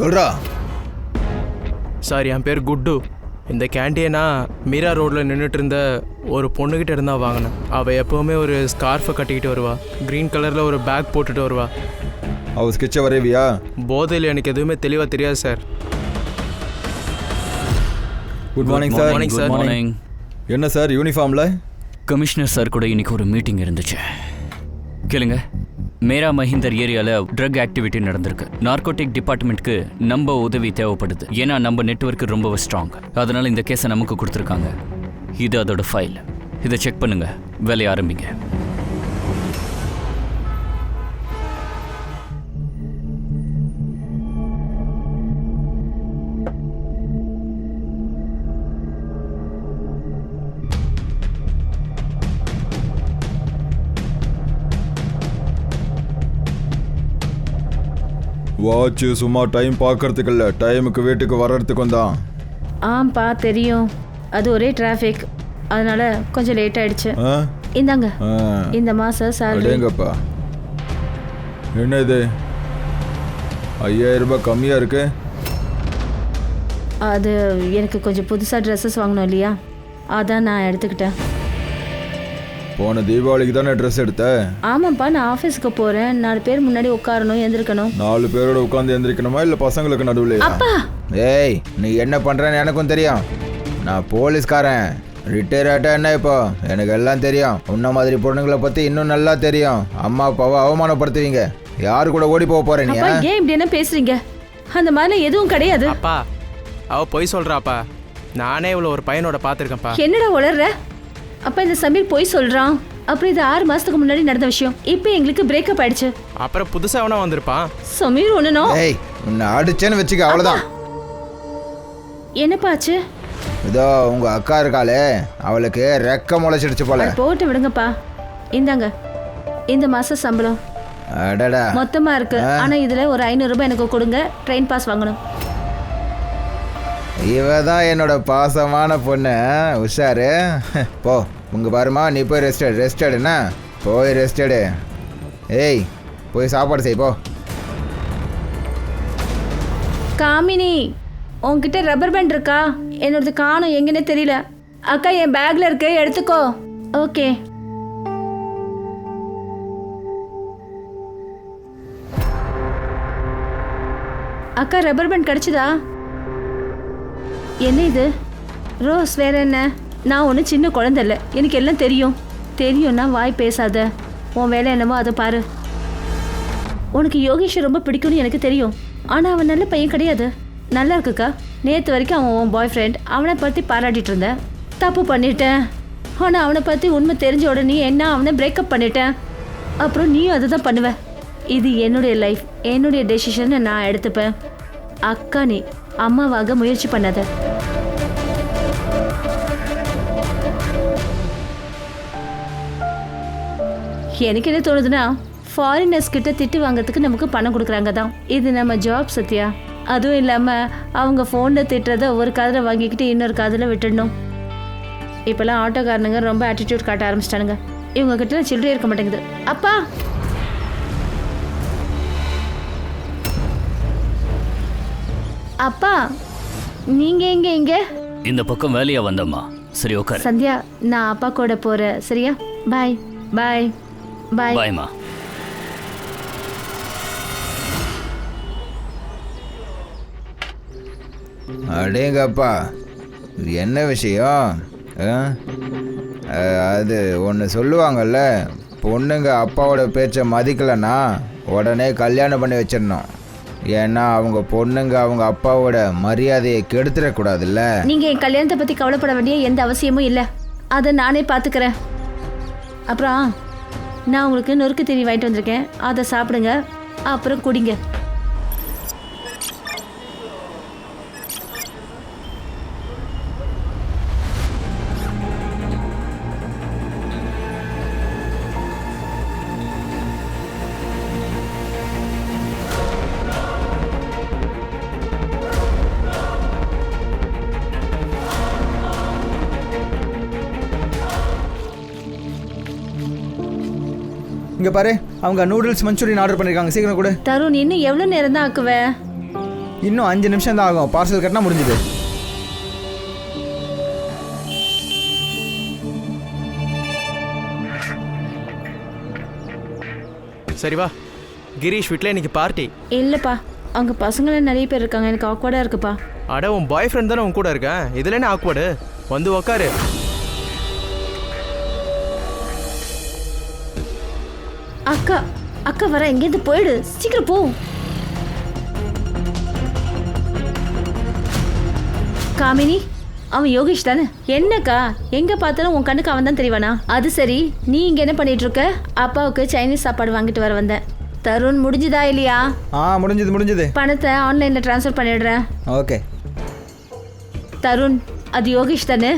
சொல்றா. சார், என் பேர் குட்டு. இந்த கேண்டீனா மீரா ரோட்டில் நின்றுட்டு இருந்த ஒரு பொண்ணுக்கிட்ட இருந்தால் வாங்கினேன். அவள் எப்போவுமே ஒரு ஸ்கார்ஃபை கட்டிக்கிட்டு வருவா, க்ரீன் கலரில் ஒரு பேக் போட்டுட்டு வருவா. அவள் ஸ்கெட்சை வரைவியா? போதையில் எனக்கு எதுவுமே தெளிவாக தெரியாது sir. Good morning sir. Morning sir. Morning. என்ன சார் யூனிஃபார்மில்? கமிஷனர் சார் கூட இன்னைக்கு ஒரு மீட்டிங் இருந்துச்சு. கேளுங்க, மேரா மஹிந்தர் ஏரியாவில் ட்ரக் ஆக்டிவிட்டி நடந்திருக்கு. நார்கோட்டிக் டிபார்ட்மெண்ட்க்கு நம்ம உதவி தேவைப்படுது. ஏன்னா நம்ம நெட்வொர்க் ரொம்ப ஸ்ட்ராங். அதனால இந்த கேஸை நமக்கு கொடுத்துருக்காங்க. இது அதோட ஃபைல். இதை செக் பண்ணுங்க, வேலையை ஆரம்பிங்க. வாட்சு சும்மா டைம் பார்க்கறதுக்கு இல்லை, டைமுக்கு வீட்டுக்கு வர்றதுக்கும் தான். ஆம்பா தெரியும், அது ஒரே டிராஃபிக், அதனால கொஞ்சம் லேட் ஆயிடுச்சு. இந்தாங்க இந்த மாசம் salary. அடேங்கப்பா, என்ன இது 5000 ரூபாய் கம்மியாக இருக்கு? அது எனக்கு கொஞ்சம் புதுசாக ட்ரெஸ்ஸஸ் வாங்கணும் இல்லையா, அதான் நான் எடுத்துக்கிட்டேன். போன தீபாவளிக்கு தானே ட்ரெஸ் எடுத்த? ஆமாப்பா, நான் ஆஃபீஸுக்கு போகிறேன். 4 பேர் முன்னாடி உட்காரணும், எந்திரிக்கணும். 4 பேரோட உட்காந்து எந்திரிக்கணுமா இல்லை பசங்களுக்கு நடுவில்? அப்பா, ஏய், நீ என்ன பண்ணுறேன்னு எனக்கும் தெரியும். நான் போலீஸ்காரன், ரிட்டையர் ஆகிட்டா என்ன இப்போ? எனக்கு எல்லாம் தெரியும். உன்ன மாதிரி பொண்ணுங்களை பற்றி இன்னும் நல்லா தெரியும். அம்மா அப்பாவை அவமானப்படுத்துவீங்க. யாரு கூட ஓடி போக போற நீ? ஏன் இப்படி என்ன பேசுறீங்க? அந்த மாதிரி எதுவும் கிடையாது. அப்பா, அவள் பொய் சொல்கிறாப்பா. நானே இவ்வளோ ஒரு பையனோட பார்த்துருக்கேன்ப்பா. என்னடா உளர்ற? அப்பா, இந்த சமீர் பொய் சொல்றான். அப்புறம் இது 6 மாசத்துக்கு முன்னாடி நடந்த விஷயம். இப்போ எங்களுக்கு பிரேக்கப் ஆயிடுச்சு. அப்புறம் புதுசாக அவனா வந்திருப்பான். சமீர் ஒண்ணுனோ. ஏய், உன்னை அடிச்சேன்னு வச்சுக்க, அவ்வளோதான். என்னப்பா ஆச்சு? இதோ உங்க அக்கா இருக்காளே, அவளுக்கு ரெக்க முளைச்சிடுச்சு போல. போட்டு விடுங்கப்பா. இந்தாங்க இந்த மாசம் சம்பளம். அடடா, மொத்தமா இருக்கு. ஆனா இதுல ஒரு 500 ரூபாய் எனக்கு கொடுங்க, ட்ரெயின் பாஸ் வாங்கணும். இவ தான் என்னோட பாசமான பொண்ணு. உஷாரு போ. உங்க பாருமா, நீ போய் ரெஸ்ட் எடுனா, போய் ரெஸ்ட் எடு. ஏய், போய் சாப்பாடு செய் போ. காமினி, உன்கிட்ட ரப்பர் பேண்ட் இருக்கா? என்னோடது காணும், எங்கன்னே தெரியல. அக்கா, என் பேக்ல இருக்கு, எடுத்துக்கோ. ஓகே. அக்கா, ரப்பர் பேண்ட் கிடைச்சதா? என்ன இது ரோஸ்? வேற என்ன? நான் ஒன்றும் சின்ன குழந்தை இல்லை, எனக்கு எல்லாம் தெரியும். தெரியும்னா வாய் பேசாத. உன் வேலை என்னவோ அதை பாரு. உனக்கு யோகேஷை ரொம்ப பிடிக்கும்னு எனக்கு தெரியும். ஆனால் அவன் நல்ல பையன் கிடையாது. நல்லா இருக்குக்கா. நேற்று வரைக்கும் அவன் உன் பாய் ஃப்ரெண்ட். அவனை பற்றி பாராட்டிட்டு இருந்தேன். தப்பு பண்ணிட்டேன். ஆனால் அவனை பற்றி உண்மை தெரிஞ்ச உடனே என்ன அவனை பிரேக்கப் பண்ணிட்டேன். அப்புறம் நீயும் அதை தான் பண்ணுவேன். இது என்னுடைய லைஃப், என்னுடைய டெசிஷனை நான் எடுத்துப்பேன். அக்கா, நீ அம்மாவாக முயற்சி பண்ணாத. எனக்கு என்ன தோணுதுன்னா, ஃபாரினர்ஸ் கிட்ட திட்டு வாங்கிறதுக்கு நமக்கு பணம் கொடுக்குறாங்க தான். இது நம்ம ஜாப் சத்யா. அதுவும் இல்லாமல் அவங்க ஃபோனில் திட்டுறத ஒரு காதில் வாங்கிக்கிட்டு இன்னொரு காதில் விட்டுடணும். இப்போல்லாம் ஆட்டோக்காரனுங்க ரொம்ப ஆட்டிடியூட் காட்ட ஆரம்பிச்சிட்டானுங்க. இவங்க கிட்ட சில்லறை இருக்க மாட்டேங்குது. அப்பா, அப்பா, நீங்க எங்க? இங்க இந்த பக்கம் வேலையா வந்தம்மா. சரி, ஓகே சந்தியா, நான் அப்பா கூட போறேன். சரியா? பாய் பாய் பாய். பாய்மா. அடேங்கப்பா, என்ன விஷயம்? அது ஒன்று சொல்லுவாங்கல்ல, பொண்ணுங்க அப்பாவோட பேச்சை மதிக்கலைன்னா உடனே கல்யாணம் பண்ணி வச்சிடணும். ஏன்னா அவங்க பொண்ணுங்க அவங்க அப்பாவோட மரியாதையை கெடுத்துடக்கூடாதுல்ல. நீங்கள் என் கல்யாணத்தை பற்றி கவலைப்பட வேண்டிய எந்த அவசியமும் இல்லை. அதை நானே பார்த்துக்கிறேன். அப்புறம் நான் உங்களுக்கு நொறுக்கு தீனி வாங்கிட்டு வந்திருக்கேன், அதை சாப்பிடுங்க, அப்புறம் குடிங்க. இங்கே பாரு, அவங்க நூடுல்ஸ் மஞ்சூரியன் ஆர்டர் பண்ணியிருக்காங்க. சீக்கிரம் கூட. தருண், இன்னும் எவ்வளோ நேரம் தான் ஆக்குவேன்? இன்னும் 5 நிமிஷம் தான் ஆகும், பார்சல் கட்டினா முடிஞ்சுது. சரி வா, கிரீஷ் வீட்டில் இன்னைக்கு பார்ட்டி. இல்லைப்பா, அங்கே பசங்களாம் நிறைய பேர் இருக்காங்க, எனக்கு ஆக்வர்டாக இருக்குப்பா. அட உன் பாய் ஃப்ரெண்ட் தானே உன் கூட இருக்கேன், இதில் என்ன ஆக்வர்டு? வந்து உக்காரு. அக்கா அக்கா வர, எங்கேருந்து போயிடு, சீக்கிரம் போ. காமினி, அவன் யோகேஷ் தானே? என்னக்கா எங்க பார்த்தாலும் உன் கண்ணுக்கு அவன் தான் தெரியவானா? அது சரி, நீ இங்க என்ன பண்ணிட்டு இருக்க? அப்பாவுக்கு சைனீஸ் சாப்பாடு வாங்கிட்டு வர வந்தேன். தருண், முடிஞ்சுதா இல்லையா? முடிஞ்சது. பணத்தை ஆன்லைன்ல ட்ரான்ஸ்ஃபர் பண்ணிடுறேன். ஓகே. தருண், அது யோகேஷ் தானே?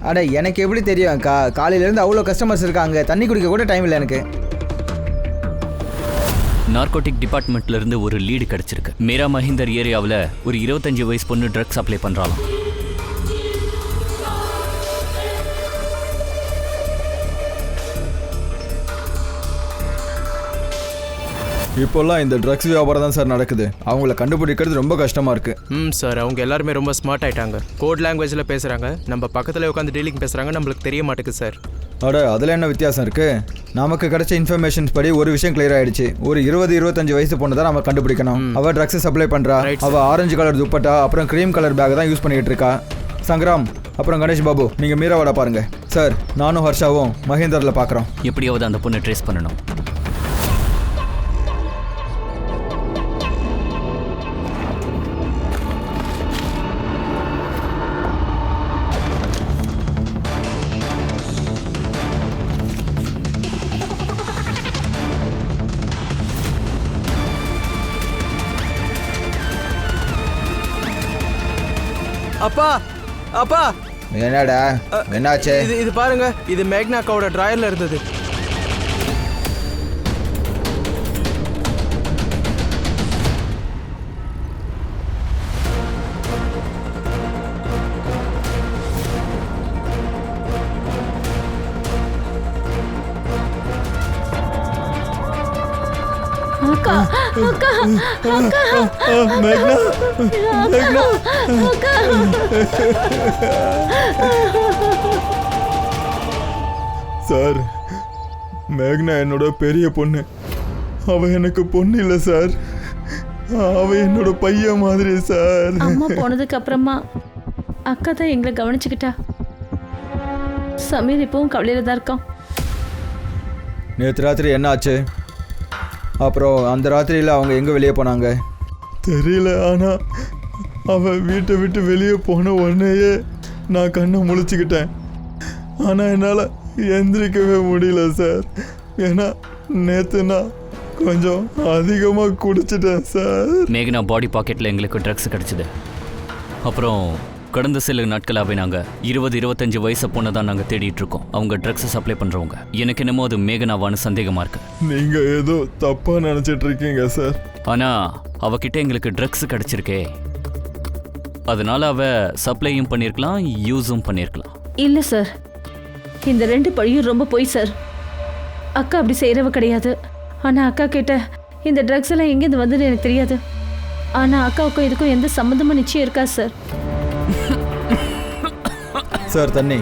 அட எனக்கு எப்படி தெரியும் அக்கா, காலையிலேருந்து அவ்வளோ கஸ்டமர்ஸ் இருக்காங்க, தண்ணி குடிக்க கூட டைம் இல்லை எனக்கு. நார்கோட்டிக் டிபார்ட்மெண்ட்ல இருந்து ஒரு லீடு கிடைச்சிருக்கு. மீரா மஹிந்தர் ஏரியாவில் ஒரு 25 வயசு பொண்ணு ட்ரக்ஸ் அப்ளை பண்றாளாம். இப்போல்லாம் இந்த ட்ரக்ஸ் வியாபாரம் தான் சார் நடக்குது. அவங்கள கண்டுபிடிக்கிறது ரொம்ப கஷ்டமா இருக்கு. சார், அவங்க எல்லாருமே ரொம்ப ஸ்மார்ட் ஆயிட்டாங்க. கோட் லாங்குவேஜில் பேசுகிறாங்க, நம்ம பக்கத்தில் உட்காந்து டீலிங் பேசுகிறாங்க, நம்மளுக்கு தெரிய மாட்டேங்குது சார். அட அதில் என்ன வித்தியாசம் இருக்கு? நமக்கு கிடைச்ச இன்ஃபர்மேஷன்ஸ் படி ஒரு விஷயம் கிளியர் ஆயிடுச்சு. ஒரு 20-25 வயசு பொண்ணு தான் நம்ம கண்டுபிடிக்கணும். அவ ட்ரக்ஸ் சப்ளை பண்றா. அவ ஆரஞ்சு கலர் துப்பட்டா அப்புறம் கிரீம் கலர் பேக் தான் யூஸ் பண்ணிட்டு இருக்கா. சங்கராம் அப்புறம் கணேஷ் பாபு, நீங்க மீராவோட பாருங்க. சார், நானும் ஹர்ஷாவும் மஹேந்தர்ல பாக்குறோம். எப்படியாவது அந்த பொண்ணை ட்ரேஸ் பண்ணணும். அப்பா அப்பா, என்னடா என்னாச்சு? இது பாருங்க, இது மேக்னாக்காவோட டிராயர்ல இருந்தது. அக்கா அக்கா அக்கா, மேக்னா, மேக்னா. அக்கா. சார், மேக்னா என்னோட பெரிய பொண்ணு. அவ எனக்கு பொண்ணு இல்லை சார், அவ என்னோட பையன் மாதிரி சார். அம்மா போனதுக்கு அப்புறமா அக்கா தான் எங்களை கவனிச்சுக்கிட்டா. சமீர் இப்பவும் கவலையில தான் இருக்கான். நேற்று ராத்திரி என்ன ஆச்சு? அப்புறம் அந்த ராத்திரியில் அவங்க எங்கே வெளியே போனாங்க தெரியல. ஆனால் அவன் வீட்டை விட்டு வெளியே போன உடனேயே நான் கண்ணை முழிச்சுக்கிட்டேன். ஆனால் என்னால் எந்திரிக்கவே முடியல சார். ஏன்னா நேற்று நான் கொஞ்சம் அதிகமாக குடிச்சிட்டேன் சார். மேகனா பாடி பாக்கெட்டில் எங்களுக்கு ட்ரக்ஸ் கிடச்சிது. அப்புறம் கடந்த சில நாட்களாகவே நாங்கள் 20-25 வயசு பொண்ணை தான் நாங்கள் தேடிட்டு இருக்கோம். அவங்க ட்ரக்ஸை சப்ளை பண்ணுறவங்க. எனக்கு என்னமோ அது மேகனாவான்னு சந்தேகமாக இருக்கு. நீங்கள் ஏதோ தப்பாக நினச்சிட்டு இருக்கீங்க சார். ஆனால் அவகிட்ட எங்களுக்கு ட்ரக்ஸ் கிடச்சிருக்கே, அதனால அவ சப்ளையும் பண்ணியிருக்கலாம், யூஸும் பண்ணியிருக்கலாம். இல்லை சார், இந்த 2 பழியும் ரொம்ப பொய் சார். அக்கா அப்படி செய்கிறவ கிடையாது. ஆனால் அக்கா கிட்ட இந்த ட்ரக்ஸ் எல்லாம் எங்கேருந்து வந்ததுன்னு எனக்கு தெரியாது. ஆனால் அக்காவுக்கும் இதுக்கும் எந்த சம்மந்தமும் நிச்சயம் இருக்கா சார். சார், தண்ணி.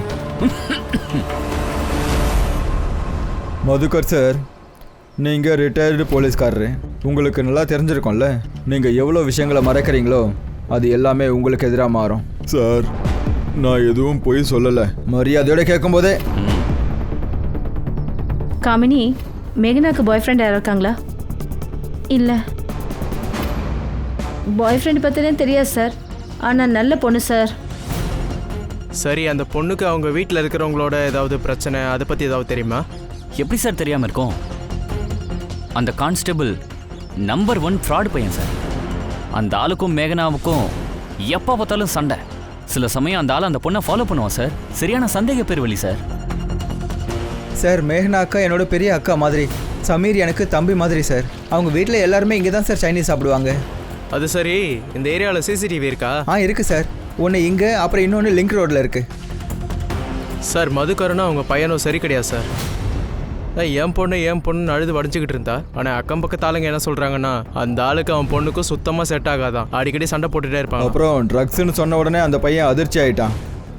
மதுக்கர் சார், நீங்கள் ரிட்டையர்டு போலீஸ்காரரு. உங்களுக்கு நல்லா தெரிஞ்சிருக்கோம்ல, நீங்கள் எவ்வளோ விஷயங்களை மறைக்கிறீங்களோ அது எல்லாமே உங்களுக்கு எதிராக மாறும். சார், நான் எதுவும் போய் சொல்லலை. மரியாதையோட கேட்கும்போதே. காமினி, மேகனாக்கு பாய் ஃப்ரெண்ட் யாரும் இருக்காங்களா? இல்லை, பாய் ஃப்ரெண்ட் பற்றினே தெரியாது சார். ஆனால் நல்ல பொண்ணு சார். சரி, அந்த பொண்ணுக்கு அவங்க வீட்டில் இருக்கிறவங்களோட ஏதாவது பிரச்சனை, அதை பற்றி ஏதாவது தெரியுமா? எப்படி சார் தெரியாமல் இருக்கும்? அந்த கான்ஸ்டபிள் நம்பர் 1 ஃப்ராட் பையன் சார். அந்த ஆளுக்கும் மேகனாவுக்கும் எப்போ பார்த்தாலும் சண்டை. சில சமயம் அந்த ஆள் அந்த பொண்ணை ஃபாலோ பண்ணுவான் சார். சரியான சந்தேக பேர் வழி சார். சார், மேகனா அக்கா என்னோட பெரிய அக்கா மாதிரி, சமீர் எனக்கு தம்பி மாதிரி சார். அவங்க வீட்டில் எல்லாருமே இங்கே தான் சார் சைனீஸ் சாப்பிடுவாங்க. அது சரி, இந்த ஏரியாவில் சிசிடிவி இருக்கா? இருக்குது சார். ஒன்று இங்கே, அப்புறம் இன்னொன்று லிங்க் ரோட்டில் இருக்குது. சார், மதுக்கருனா அவங்க பையனும் சரி கிடையாது சார். என் பொண்ணுன்னு அழுது வடிச்சுக்கிட்டு இருந்தா. ஆனால் அக்கம் பக்கத்து ஆளுங்க என்ன சொல்கிறாங்கன்னா, அந்த ஆளுக்கு அவன் பொண்ணுக்கும் சுத்தமாக செட் ஆகாதான், அடிக்கடி சண்டை போட்டுகிட்டே இருப்பான். அப்புறம் ட்ரக்ஸ்ன்னு சொன்ன உடனே அந்த பையன் அதிர்ச்சி ஆயிட்டான்.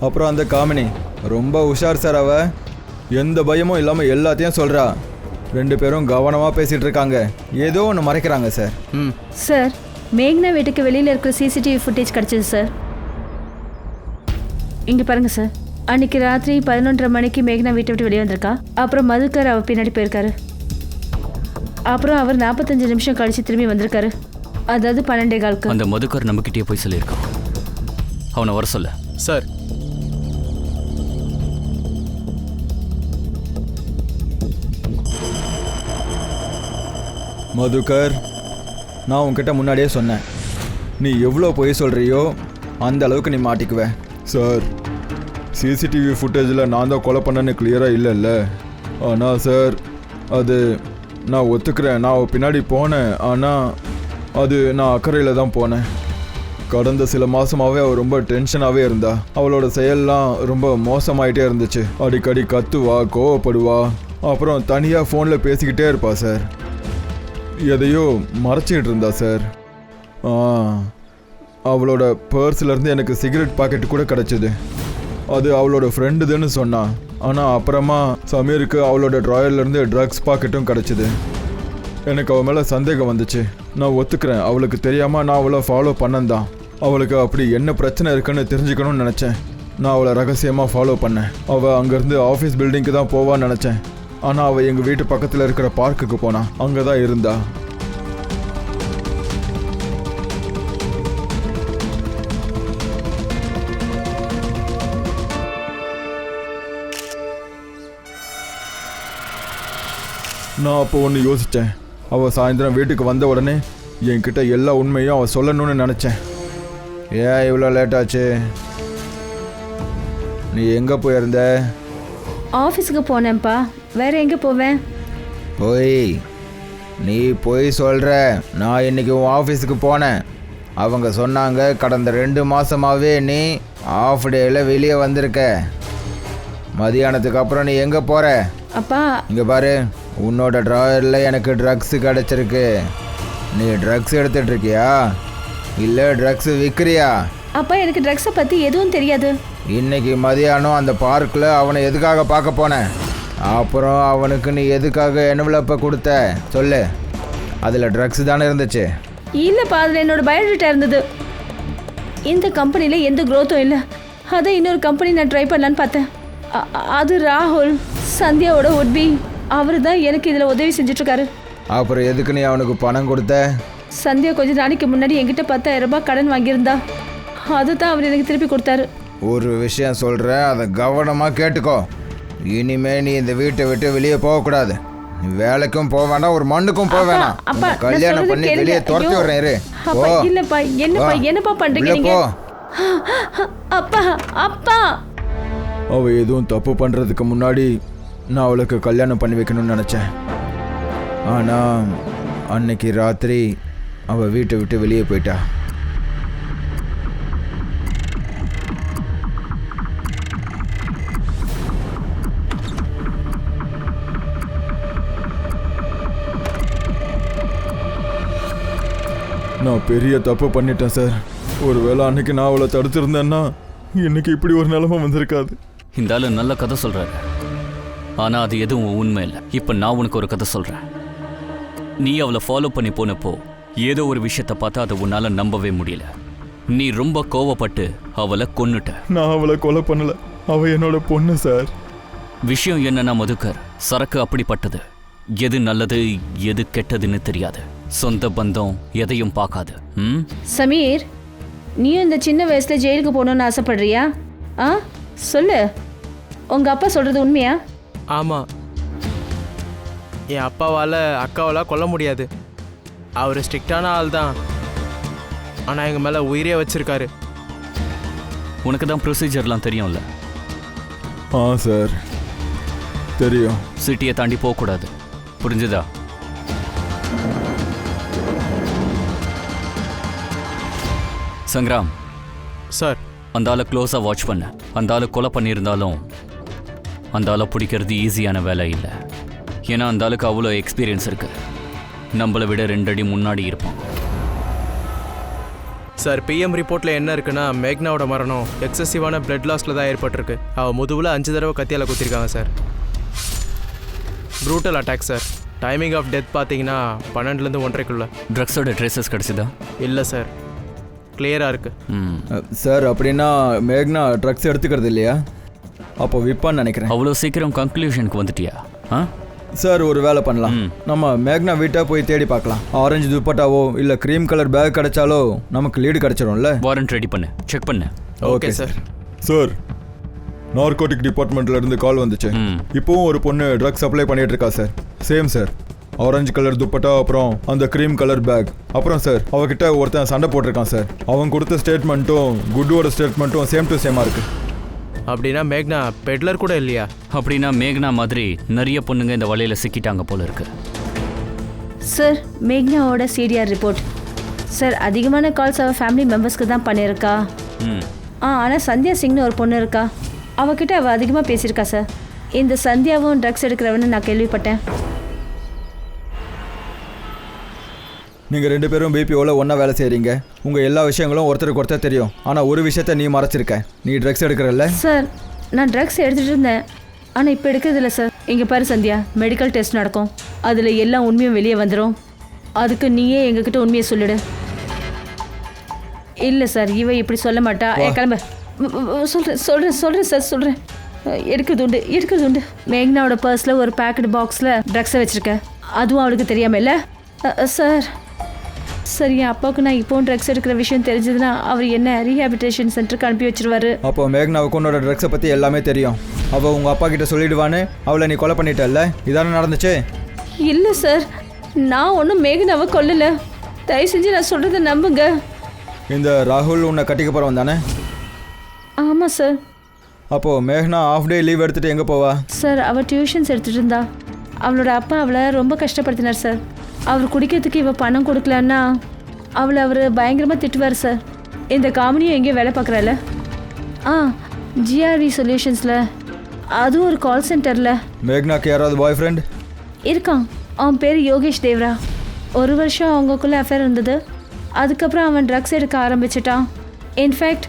அப்புறம் அந்த காமினி ரொம்ப உஷார் சார், அவ எந்த பயமும் இல்லாமல் எல்லாத்தையும் சொல்கிறா. 2 பேரும் கவனமாக பேசிகிட்டு இருக்காங்க, ஏதோ ஒன்று மறைக்கிறாங்க சார். சார், மேக்னா வீட்டுக்கு வெளியில் இருக்கிற சிசிடிவி ஃபுட்டேஜ் கிடச்சிது சார். இங்கே பாருங்க சார், அன்னைக்கு ராத்திரி 11:30 மணிக்கு மேக்னா வீட்டை விட்டு வெளியே வந்திருக்கா. அப்புறம் மதுக்கர் அவர் பின்னாடி போயிருக்காரு. அப்புறம் அவர் 45 நிமிஷம் கழிச்சு திரும்பி வந்திருக்காரு, அதாவது 12:15. அந்த மதுக்கர் நம்மகிட்டயே போய் சொல்லியிருக்கான். அவனை வர சொல்ல. சார். மதுக்கர், நான் உன்கிட்ட முன்னாடியே சொன்னேன், நீ எவ்வளோ பொய் சொல்கிறியோ அந்த அளவுக்கு நீ மாட்டிக்குவே. சார், சிசிடிவி ஃபுட்டேஜில் நான் தான் கொலை பண்ணேன்னு கிளியராக இல்லைல்ல. ஆனால் சார், அது நான் ஒத்துக்கிறேன், நான் பின்னாடி போனேன். ஆனால் அது நான் அக்கறையில் தான் போனேன். கடந்த சில மாதமாகவே அவள் ரொம்ப டென்ஷனாகவே இருந்தா. அவளோட செயல்லாம் ரொம்ப மோசமாயிட்டே இருந்துச்சு. அடிக்கடி கத்துவா, கோவப்படுவா, அப்புறம் தனியாக ஃபோனில் பேசிக்கிட்டே இருப்பா சார். எதையோ மறைச்சிக்கிட்டு இருந்தா சார். அவளோட பர்ஸ்லேருந்து எனக்கு சிகரெட் பாக்கெட் கூட கிடச்சிது. அது அவளோட ஃப்ரெண்டுதுன்னு சொன்னான். ஆனால் அப்புறமா சமீருக்கு அவளோட ட்ராயர்லேருந்து ட்ரக்ஸ் பாக்கெட்டும் கிடச்சிது. எனக்கு அவள் மேலே சந்தேகம் வந்துச்சு. நான் ஒத்துக்கிறேன், அவளுக்கு தெரியாமல் நான் அவளை ஃபாலோ பண்ணந்தான். அவளுக்கு அப்படி என்ன பிரச்சனை இருக்குன்னு தெரிஞ்சுக்கணும்னு நினச்சேன். நான் அவளை ரகசியமாக ஃபாலோ பண்ணேன். அவள் அங்கேருந்து ஆஃபீஸ் பில்டிங்க்கு தான் போவான்னு நினச்சேன். ஆனால் அவள் எங்கள் வீட்டு பக்கத்தில் இருக்கிற பார்க்குக்கு போனான், அங்கே தான் இருந்தா. நான் அப்போ ஒன்று யோசித்தேன். அவள் சாயந்தரம் வீட்டுக்கு வந்த உடனே என்கிட்ட எல்லா உண்மையும் அவள் சொல்லணும்னு நினச்சேன். ஏன் இவ்வளோ லேட் ஆச்சு? நீ எங்கே போயிருந்த? ஆஃபீஸுக்கு போனேன்ப்பா, வேற எங்கே போவேன்? போய் நீ போய் சொல்கிற. நான் இன்னைக்கு உன் ஆஃபீஸுக்கு போனேன். அவங்க சொன்னாங்க கடந்த 2 மாதமாகவே நீ ஆஃப் டேயில் வெளியே வந்திருக்க. மதியானத்துக்கு அப்புறம் நீ எங்கே போகிற? அப்பா, இங்கே பாரு, உன்னோட ட்ராயரில் எனக்கு ட்ரக்ஸு கிடச்சிருக்கு. நீ ட்ரக்ஸ் எடுத்துகிட்ருக்கியா இல்லை ட்ரக்ஸு விற்கிறியா? அப்பா, எனக்கு ட்ரக்ஸை பற்றி எதுவும் தெரியாது. இன்னைக்கு மதியானம் அந்த பார்க்கில் அவனை எதுக்காக பார்க்க போனேன்? அப்புறம் அவனுக்கு நீ எதுக்காக என்வலப்பை கொடுத்த சொல்லு. அதில் ட்ரக்ஸ் தானே இருந்துச்சு? இல்லைப்பா, அதில் என்னோட பயோடேட்டா இருந்தது. இந்த கம்பெனியில் எந்த க்ரோத்தும் இல்லை. அதான் இன்னொரு கம்பெனி நான் ட்ரை பண்ணலான்னு பார்த்தேன். அது ராகுல், சந்தியாவோட உட்பி. அவர் தான் எனக்கு இதில் உதவி செஞ்சிட்ருக்காரு. அப்புறம் எதுக்கு நீ அவனுக்கு பணம் கொடுத்த? சந்தியா கொஞ்சம் நாளைக்கு முன்னாடி என்கிட்ட 10,000 ரூபாய் கடன் வாங்கியிருந்தா. அதுதான் அவர் எனக்கு திருப்பி கொடுத்தாரு. ஒரு விஷயம் சொல்கிறேன், அதை கவனமாக கேட்டுக்கோ. இனிமே நீ இந்த வீட்டை விட்டு வெளியே போகக்கூடாது. நீ வேலைக்கும் போக வேண்டாம், ஒரு மண்ணுக்கும் போக வேணாம். கல்யாணம் பண்ணி வெளியே துரத்தி விடுறேன். இரு. இல்லப்பா, என்னப்பா பண்றீங்க நீங்க? அப்பா, அப்பா, அவ எதுவும் தப்பு பண்ணுறதுக்கு முன்னாடி நான் அவளுக்கு கல்யாணம் பண்ணி வைக்கணும்னு நினச்சேன். ஆனால் அன்னைக்கு ராத்திரி அவள் வீட்டை விட்டு வெளியே போயிட்டா. நான் பெரிய தப்பு பண்ணிட்டேன் சார். ஒருவேளை அன்னைக்கு நான் அவளை தடுத்திருந்தேன்னா இன்னைக்கு இப்படி ஒரு நிலைமை வந்திருக்காது. இந்த ஆளு நல்ல கதை சொல்றாரு, ஆனா அது எதுவும் உண்மை இல்லை. இப்ப நான் உனக்கு ஒரு கதை சொல்றேன். நீ அவளை ஃபாலோ பண்ணி போனப்போ ஏதோ ஒரு விஷயத்தை பார்த்தா அதை உன்னால நம்பவே முடியல. நீ ரொம்ப கோவப்பட்டு அவளை கொன்னுட்ட. நான் அவளை கொலை பண்ணல, அவ என்னோட பொண்ணு சார். விஷயம் என்னன்னா மதுக்கர், சரக்கு அப்படிப்பட்டது. எது நல்லது எது கெட்டதுன்னு தெரியாது. சொந்த பந்தம் எதையும் பார்க்காது. சமீர், நீயும் இந்த சின்ன வயசுல ஜெயிலுக்கு போகணும்னு ஆசைப்படுறியா? சொல்லு, உங்க அப்பா சொல்றது உண்மையா? ஆமாம், என் அப்பாவால் அக்காவெல்லாம் கொல்ல முடியாது. அவர் ஸ்ட்ரிக்டான ஆள் தான், ஆனால் எங்கள் மேலே உயிரே வச்சிருக்காரு. உனக்கு தான் ப்ரொசீஜர்லாம் தெரியும்ல? சார் தெரியும். சிட்டியை தாண்டி போகக்கூடாது, புரிஞ்சுதா? சங்கராம் சார், அந்த ஆளை க்ளோஸாக வாட்ச் பண்ண. அந்த ஆளை கொலை பண்ணியிருந்தாலும் அந்த ஆளை பிடிக்கிறது ஈஸியான வேலை இல்லை. ஏன்னா அந்த ஆளுக்கு அவ்வளோ எக்ஸ்பீரியன்ஸ் இருக்கு. நம்மளை விட 2 அடி முன்னாடி இருப்பான். சார் பிஎம் ரிப்போர்ட்டில் என்ன இருக்குன்னா மேக்னாவோட மரணம் எக்ஸசிவான பிளட் லாஸில் தான் ஏற்பட்டிருக்கு. அவள் முதுவில் 5 தடவை கத்தியால் குத்திருக்காங்க sir. Brutal attack sir. Timing of death பார்த்தீங்கன்னா 12லேருந்து 1:30க்குள்ள. ட்ரக்ஸோட ட்ரேசஸ் கிடச்சிதா? இல்லை சார், கிளியராக இருக்குது. சார் அப்படின்னா மேக்னா ட்ரக்ஸ் எடுத்துக்கிறது இல்லையா? அப்போ விற்பான்னு நினைக்கிறேன். அவ்வளோ சீக்கிரம் கன்க்ளூஷனுக்கு வந்துட்டியா? சார் ஒரு வேலை பண்ணலாம். நம்ம மேக்னா வீட்டை போய் தேடி பார்க்கலாம். ஆரஞ்சு துப்பட்டாவோ இல்லை க்ரீம் கலர் பேக் கிடைச்சாலோ நமக்கு லீடு கிடைச்சிடும்ல. வாரண்ட் ரெடி பண்ணு, செக் பண்ணு. Okay sir. சார் நார்கோட்டிக் டிபார்ட்மெண்ட்ல இருந்து கால் வந்துச்சு. இப்போவும் ஒரு பொண்ணு ட்ரக்ஸ் சப்ளை பண்ணிட்டு இருக்கா sir. Same sir, orange colour dupatta, அப்புறம் அந்த க்ரீம் கலர் பேக். அப்புறம் சார் அவகிட்ட ஒருத்தன் சண்டை போட்டிருக்கான் சார். அவன் கொடுத்த ஸ்டேட்மெண்ட்டும் குட்டோட ஸ்டேட்மெண்ட்டும் சேம் டு சேமாக இருக்கு. அப்படின்னா மேக்னா பெட்லர் கூட இல்லையா? அப்படின்னா மேக்னா மாதிரி நிறைய பொண்ணுங்க இந்த வலையில் சிக்கிட்டாங்க போல இருக்கு. சார் மேக்னாவோட சிடிஆர் ரிப்போர்ட். சார் அதிகமான கால்ஸ் அவள் ஃபேமிலி மெம்பர்ஸ்க்கு தான் பண்ணியிருக்கா. ஆனால் சந்தியா சிங்னு ஒரு பொண்ணு இருக்கா, அவகிட்ட அவள் அதிகமாக பேசியிருக்கா சார். இந்த சந்தியாவும் ட்ரக்ஸ் எடுக்கிறவன்னு நான் கேள்விப்பட்டேன். நீங்கள் 2 பேரும் பிபிஓவில் ஒன்றா வேலை செய்கிறீங்க. உங்கள் எல்லா விஷயங்களும் ஒருத்தருக்கு ஒருத்தர் தெரியும். ஆனால் ஒரு விஷயத்த நீ மறைச்சிருக்க. நீ ட்ரக்ஸ் எடுக்கிறல்ல? சார் நான் ட்ரக்ஸ் எடுத்துகிட்டு இருந்தேன், ஆனால் இப்போ எடுக்கிறதில்ல சார். இங்கே பாரு சந்தியா, மெடிக்கல் டெஸ்ட் நடக்கும், அதில் எல்லா உண்மையும் வெளியே வந்துடும். அதுக்கு நீயே எங்ககிட்ட உண்மையை சொல்லிடு. இல்லை சார், இவ இப்படி சொல்ல மாட்டா. கிளம்ப. சொல்கிறேன் சார், சொல்கிறேன். எடுக்கிறது உண்டு. மேக்னாவோட பர்ஸில் ஒரு பேக்கெட் பாக்ஸில் ட்ரக்ஸை வச்சுருக்கேன். அதுவும் அவளுக்கு தெரியாமல் இல்லை சார். சரி, என் அப்பாவுக்கு நான் இப்போவும் ட்ரக்ஸ் எடுக்கிற விஷயம் தெரிஞ்சதுன்னா அவர் என்ன ரீஹாபிலிட்டேஷன் சென்டருக்கு அனுப்பி வச்சிருவாரு. அப்போ மேக்னாவுக்கு உன்னோட ட்ரக்ஸை பற்றி எல்லாமே தெரியும். அவள் உங்கள் அப்பா கிட்ட சொல்லிடுவான்னு அவளை நீ கொலை பண்ணிட்டல்ல? இதானே நடந்துச்சு? இல்லை சார், நான் ஒன்றும் மேக்னாவை கொல்லலை. தயவு செஞ்சு நான் சொல்கிறத நம்புங்க. இந்த ராகுல் உன்னை கட்டிக்க போகிறவன் தானே? ஆமாம் சார். அப்போது மேக்னா ஆஃப் டே லீவ் எடுத்துகிட்டு எங்கே போவா? சார் அவள் டியூஷன்ஸ் எடுத்துகிட்டு இருந்தா. அவளோட அப்பா அவளை ரொம்ப கஷ்டப்படுத்தினார் சார். அவர் குடிக்கிறதுக்கு இவள் பணம் கொடுக்கலன்னா அவர் பயங்கரமாக திட்டுவார் சார். இந்த காமெடியும் எங்கேயோ வேலை பார்க்குறாள். ஜிஆர்வி சொல்யூஷன்ஸில், அதுவும் ஒரு கால் சென்டரில். மேக்னாக்கு யாராவது பாய் ஃப்ரெண்ட் இருக்கான். அவன் பேர் யோகேஷ் தேவ்ரா. 1 வருஷம் அவங்களுக்குள்ள அஃபேர் இருந்தது. அதுக்கப்புறம் அவன் ட்ரக்ஸ் எடுக்க ஆரம்பிச்சிட்டான். இன்ஃபேக்ட்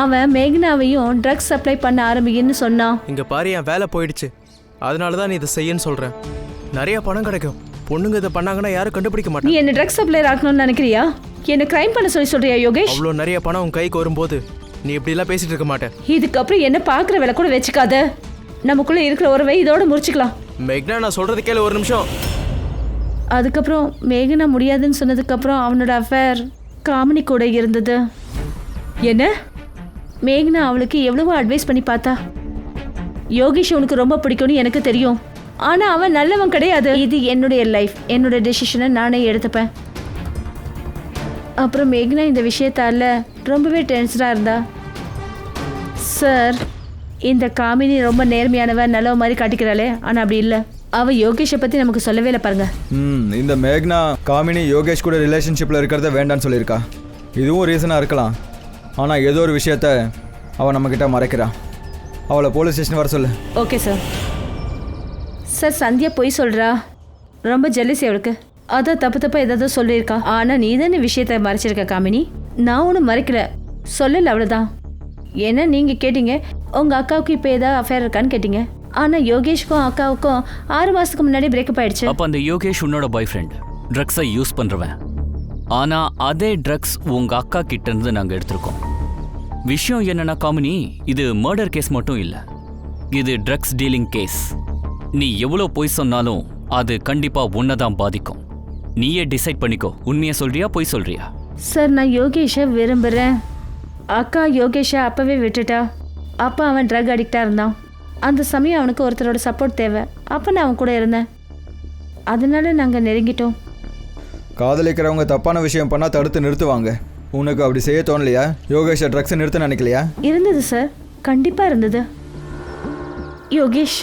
அவன் மேக்னாவையும் ட்ரக்ஸ் சப்ளை பண்ண ஆரம்பிக்குன்னு சொன்னான். இங்கே பாரு, என் வேலை போயிடுச்சு. அதனால தான் நீ இதை செய்யன்னு சொல்கிறேன். நிறைய பணம் கிடைக்கும். பொண்ணுங்க இதை பண்ணாங்கன்னா யாரும் கண்டுபிடிக்க மாட்டாங்க. நீ என்ன ட்ரக்ஸ் சப்ளையர் ஆக்கணும்னு நினைக்கிறியா? என்ன கிரைம் பண்ண சொல்றியா யோகேஷ்? அவ்வளோ நிறைய பணம் உன் கைக்கு வரும்போது நீ இப்படிலாம் பேசிட்டு இருக்க மாட்டேன். இதுக்கப்புறம் என்ன பார்க்குற வேலை கூட வச்சுக்காத. நமக்குள்ளே இருக்கிற உறவை இதோட முடிச்சுக்கலாம். மேக்னா, நான் சொல்கிறது கேளு ஒரு நிமிஷம். அதுக்கப்புறம் மேகனா முடியாதுன்னு சொன்னதுக்கப்புறம் அவனோட அஃபேர் காமினி கூட இருந்தது. என்ன? மேகனா அவளுக்கு எவ்வளவோ அட்வைஸ் பண்ணி பார்த்தா. யோகேஷ் உனக்கு ரொம்ப பிடிக்கும்னு எனக்கு தெரியும், ஆனால் அவன் நல்லவன் கிடையாது. இது என்னுடைய லைஃப், என்னோட டெசிஷனை நானே எடுத்துப்பேன். அப்புறம் மேக்னா இந்த விஷயத்தால ரொம்பவே டென்ஷனாக இருந்தா. சார், இந்த காமினி ரொம்ப நேர்மையானவ, நல்லவ மாதிரி காட்டிக்கிறாளே, ஆனால் அப்படி இல்லை. அவள் யோகேஷை பற்றி நமக்கு சொல்லவே இல்லை பாருங்க. இந்த மேக்னா காமினி யோகேஷ் கூட ரிலேஷன்ஷிப்பில் இருக்கிறத வேண்டான்னு சொல்லியிருக்கா. இதுவும் ரீசனாக இருக்கலாம். ஆனால் ஏதோ ஒரு விஷயத்த அவள் நம்மக்கிட்ட மறைக்கிறான். அவளை போலீஸ் ஸ்டேஷன் வர சொல்லு. Okay sir. சார் சந்தியா போய் சொல்கிறா. ரொம்ப ஜெல்லசி அவளுக்கு. அதான் தப்பு ஏதாவது சொல்லியிருக்கா. ஆனால் நீ தானே விஷயத்தை மறைச்சிருக்க காமினி. நான் ஒன்றும் மறைக்கல, சொல்லலை, அவ்வளோதான். ஏன்னா நீங்கள் கேட்டீங்க உங்கள் அக்காவுக்கு இப்போ ஏதாவது அஃபேர் இருக்கான்னு கேட்டீங்க. ஆனால் யோகேஷ்க்கும் அக்காவுக்கும் 6 மாதத்துக்கு முன்னாடி பிரேக்கப் ஆயிடுச்சு. அப்போ அந்த யோகேஷ் உன்னோட பாய் ஃப்ரெண்ட், ட்ரக்ஸை யூஸ் பண்ணுறவன். ஆனால் அதே ட்ரக்ஸ் உங்கள் அக்கா கிட்ட இருந்து நாங்கள் எடுத்திருக்கோம். விஷயம் என்னன்னா காமினி, இது மர்டர் கேஸ் மட்டும் இல்லை, இது ட்ரக்ஸ் டீலிங் கேஸ். நீ எவ்வளோ பொய் சொன்னாலும் அது கண்டிப்பாக உன்னை தான் பாதிக்கும். நீயே டிசைட் பண்ணிக்கோ, உண்மையை சொல்றியா பொய் சொல்றியா? சார், நான் யோகேஷை விரும்புகிறேன். அக்கா யோகேஷை அப்போவே விட்டுட்டா. அப்போ அவன் ட்ரக் அடிக்டாக இருந்தான். அந்த சமயம் அவனுக்கு ஒருத்தரோட சப்போர்ட் தேவை. அப்போ நான் அவன் கூட இருந்தேன். அதனால நாங்கள் நெருங்கிட்டோம். காதலிக்கிறவங்க தப்பான விஷயம் பண்ணால் தடுத்து நிறுத்துவாங்க. உனக்கு அப்படி செய்ய தோணலையா? யோகேஷை ட்ரக்ஸை நிறுத்த நினைக்கலையா? இருந்தது சார், கண்டிப்பாக இருந்தது. யோகேஷ்,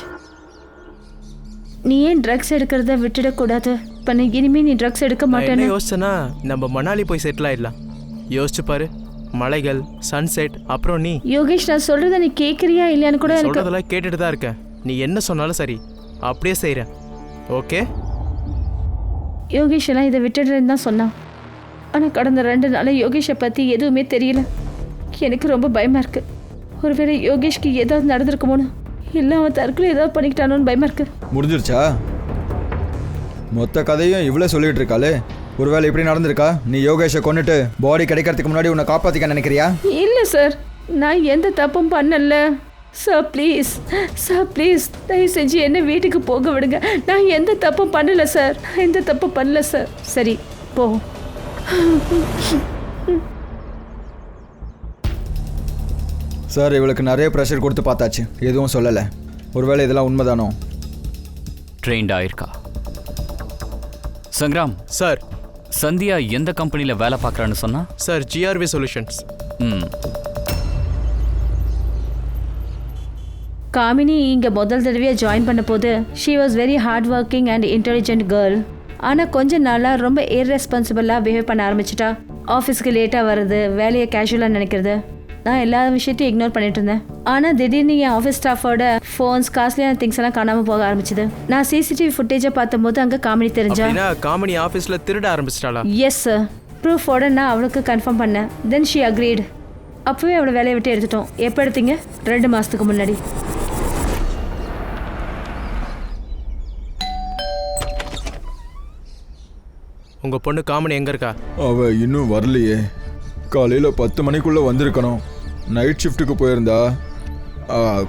நீ ஏன் ட்ரக்ஸ் எடுக்கிறத விட்டுடக்கூடாது? பண்ண இனிமேல் நீ ட்ரக்ஸ் எடுக்க மாட்டேன்னு யோசிச்சனா நம்ம மணாலி போய் செட்டில் ஆயிடலாம். யோசிச்சு பாரு, மலைகள், சன்செட், அப்புறம் நீ. யோகேஷ், நான் சொல்றத நீ கேட்குறியா இல்லையான்னு கூட எனக்கு சொல்றதெல்லாம் கேட்டுட்டு தான் இருக்கேன். நீ என்ன சொன்னாலும் சரி, அப்படியே செய்கிறேன். ஓகே. யோகேஷ் எல்லாம் இதை விட்டுடுறேன்னு தான் சொன்னான். ஆனால் கடந்த 2 நாளாக யோகேஷை பற்றி எதுவுமே தெரியல. எனக்கு ரொம்ப பயமாக இருக்குது. ஒருவேளை யோகேஷ்க்கு ஏதாவது நடந்திருக்குமோன்னு, இல்லை அவன் தற்கொலை ஏதாவது பண்ணிக்கிட்டானோன்னு பயமாக இருக்குது. முடிஞ்சிருச்சா? மொத்த கதையும் இவ்வளோ சொல்லிட்டு இருக்காளே, ஒருவேளை இப்படி நடந்திருக்கா? நீ யோகேஷை கொண்டுட்டு பாடி கிடைக்கிறதுக்கு முன்னாடி உன்னை காப்பாற்றிக்க நினைக்கிறியா? இல்லை சார், நான் எந்த தப்பும் பண்ணல சார். ப்ளீஸ் சார், ப்ளீஸ் தயவு செஞ்சு என்ன வீட்டுக்கு போக விடுங்க. நான் எந்த தப்பும் பண்ணல சார், நான் எந்த தப்பும் பண்ணல சார். சரி போ. சார், இவளுக்கு நிறைய ப்ரெஷர் கொடுத்து பார்த்தாச்சு, எதுவும் சொல்லலை. ஒருவேளை இதெல்லாம் உண்மைதானோ? ட்ரெயின்ட் ஆயிருக்கா? சங்கிராம் சார். சந்தியா எந்த கம்பெனியில் வேலை பார்க்குறான்னு சொன்னா? Sir, GRV solutions. ம். காமினி இங்கே முதல் தடவையாக ஜாயின் பண்ண போது she was very hard working and intelligent girl. ஆனால் கொஞ்ச நாளாக ரொம்ப இர்ரெஸ்பான்சிபிளாக பிஹேவ் பண்ண ஆரம்பிச்சிட்டா. ஆஃபீஸ்க்கு லேட்டாக வர்றது, வேலையை கேஷுவலாக நினைக்கிறது. நான் எல்லா விஷயத்தையும் இக்னோர் பண்ணிட்டு இருந்தேன். ஆனால் திடீர்னு என் ஆஃபீஸ் ஸ்டாஃபோட ஃபோன்ஸ், காஸ்ட்லியான திங்ஸ் எல்லாம் காணாமல் போக ஆரம்பிச்சுது. நான் CCTV ஃபுட்டேஜை பார்த்தபோது அங்கே காமினி தெரிஞ்சா. காமினி ஆஃபீஸில் திருட ஆரம்பிச்சிட்டாளா? எஸ் சார், ப்ரூஃபோட நான் அவளுக்கு கன்ஃபார்ம் பண்ணேன். Then she agreed. அப்போவே அவளை வேலையை விட்டு எடுத்துட்டோம். எப்போ எடுத்தீங்க? 2 மாதத்துக்கு முன்னாடி. உங்கள் பொண்ணு காமினி எங்கே இருக்கா? அவ இன்னும் வரலையே. காலையில் 10 மணிக்குள்ளே வந்திருக்கணும். நைட் ஷிஃப்ட்டுக்கு போயிருந்தா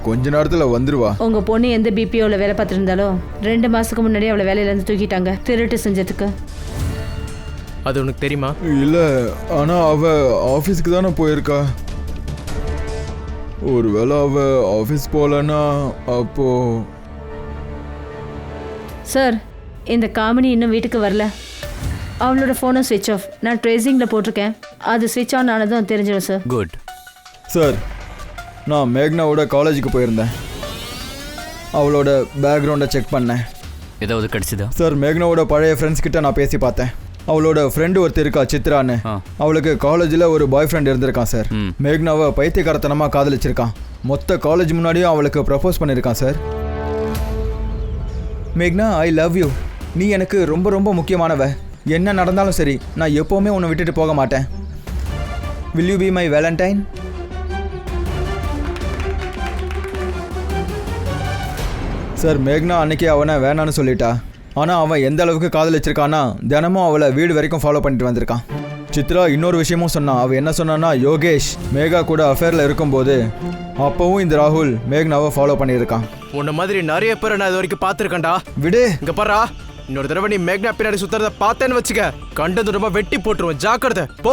கொஞ்ச நேரத்தில் வந்துடுவா. உங்கள் பொண்ணு எந்த BPOவில் வேலை பார்த்துருந்தாலோ 2 மாதத்துக்கு முன்னாடி அவளை வேலையிலேருந்து தூக்கிட்டாங்க, திருட்டு செஞ்சதுக்கு. அது உனக்கு தெரியுமா? இல்லை, ஆனால் அவ ஆஃபீஸுக்கு தானே போயிருக்கா. ஒருவேளை அவ ஆஃபீஸ் போகலன்னா அப்போ. சார், இந்த காமினி இன்னும் வீட்டுக்கு வரல. அவளோட ஃபோனும் ஸ்விட்ச் ஆஃப். நான் ட்ரேசிங்கில் போட்டிருக்கேன். அது ஸ்விட்ச் ஆன் ஆனதும் தெரிஞ்சிடும் சார். குட். சார், நான் மேக்னாவோட காலேஜுக்கு போயிருந்தேன். அவளோட பேக்ரவுண்டை செக் பண்ணேன். ஏதாவது கிடைச்சதா? சார், மேக்னாவோட பழைய ஃப்ரெண்ட்ஸ் கிட்ட நான் பேசி பார்த்தேன். அவளோட ஃப்ரெண்டு ஒருத்தர் இருக்கா, சித்ரான்னு. அவளுக்கு காலேஜில் ஒரு பாய் ஃப்ரெண்ட் இருந்திருக்கான் சார். மேக்னாவை பைத்தியக்காரத்தனமாக காதலிச்சிருக்கான். மொத்த காலேஜ் முன்னாடியும் அவளுக்கு ப்ரப்போஸ் பண்ணியிருக்கான் சார். மேக்னா, ஐ லவ் யூ. நீ எனக்கு ரொம்ப ரொம்ப முக்கியமானவ. என்ன நடந்தாலும் சரி, நான் எப்போவுமே உன்னை விட்டுட்டு போக மாட்டேன். Will you be my Valentine? Sir, மேக்னா அன்னைக்கு அவனை வேணான்னு சொல்லிட்டா. ஆனால் அவன் எந்த அளவுக்கு காதலிச்சிருக்கான்னா, தினமும் அவளை வீடு வரைக்கும் ஃபாலோ பண்ணிட்டு வந்திருக்கான். சித்ரா இன்னொரு விஷயமும் சொன்னான். அவள் என்ன சொன்னான்னா, யோகேஷ் மேகா கூட அஃபேரில் இருக்கும்போது அப்போவும் இந்த ராகுல் மேக்னாவை ஃபாலோ பண்ணியிருக்கான். உன்ன மாதிரி நிறைய பேரை நான் இது வரைக்கும் பார்த்துருக்கேன்டா. விடு. இங்க பாரா, இன்னொரு தடவை நீ மேக்னா பின்னாடி சுத்துறத பார்த்தேன்னு வச்சுக்க, கண்டது ரொம்ப வெட்டி போட்டுருவேன். ஜாக்கிரதை, போ.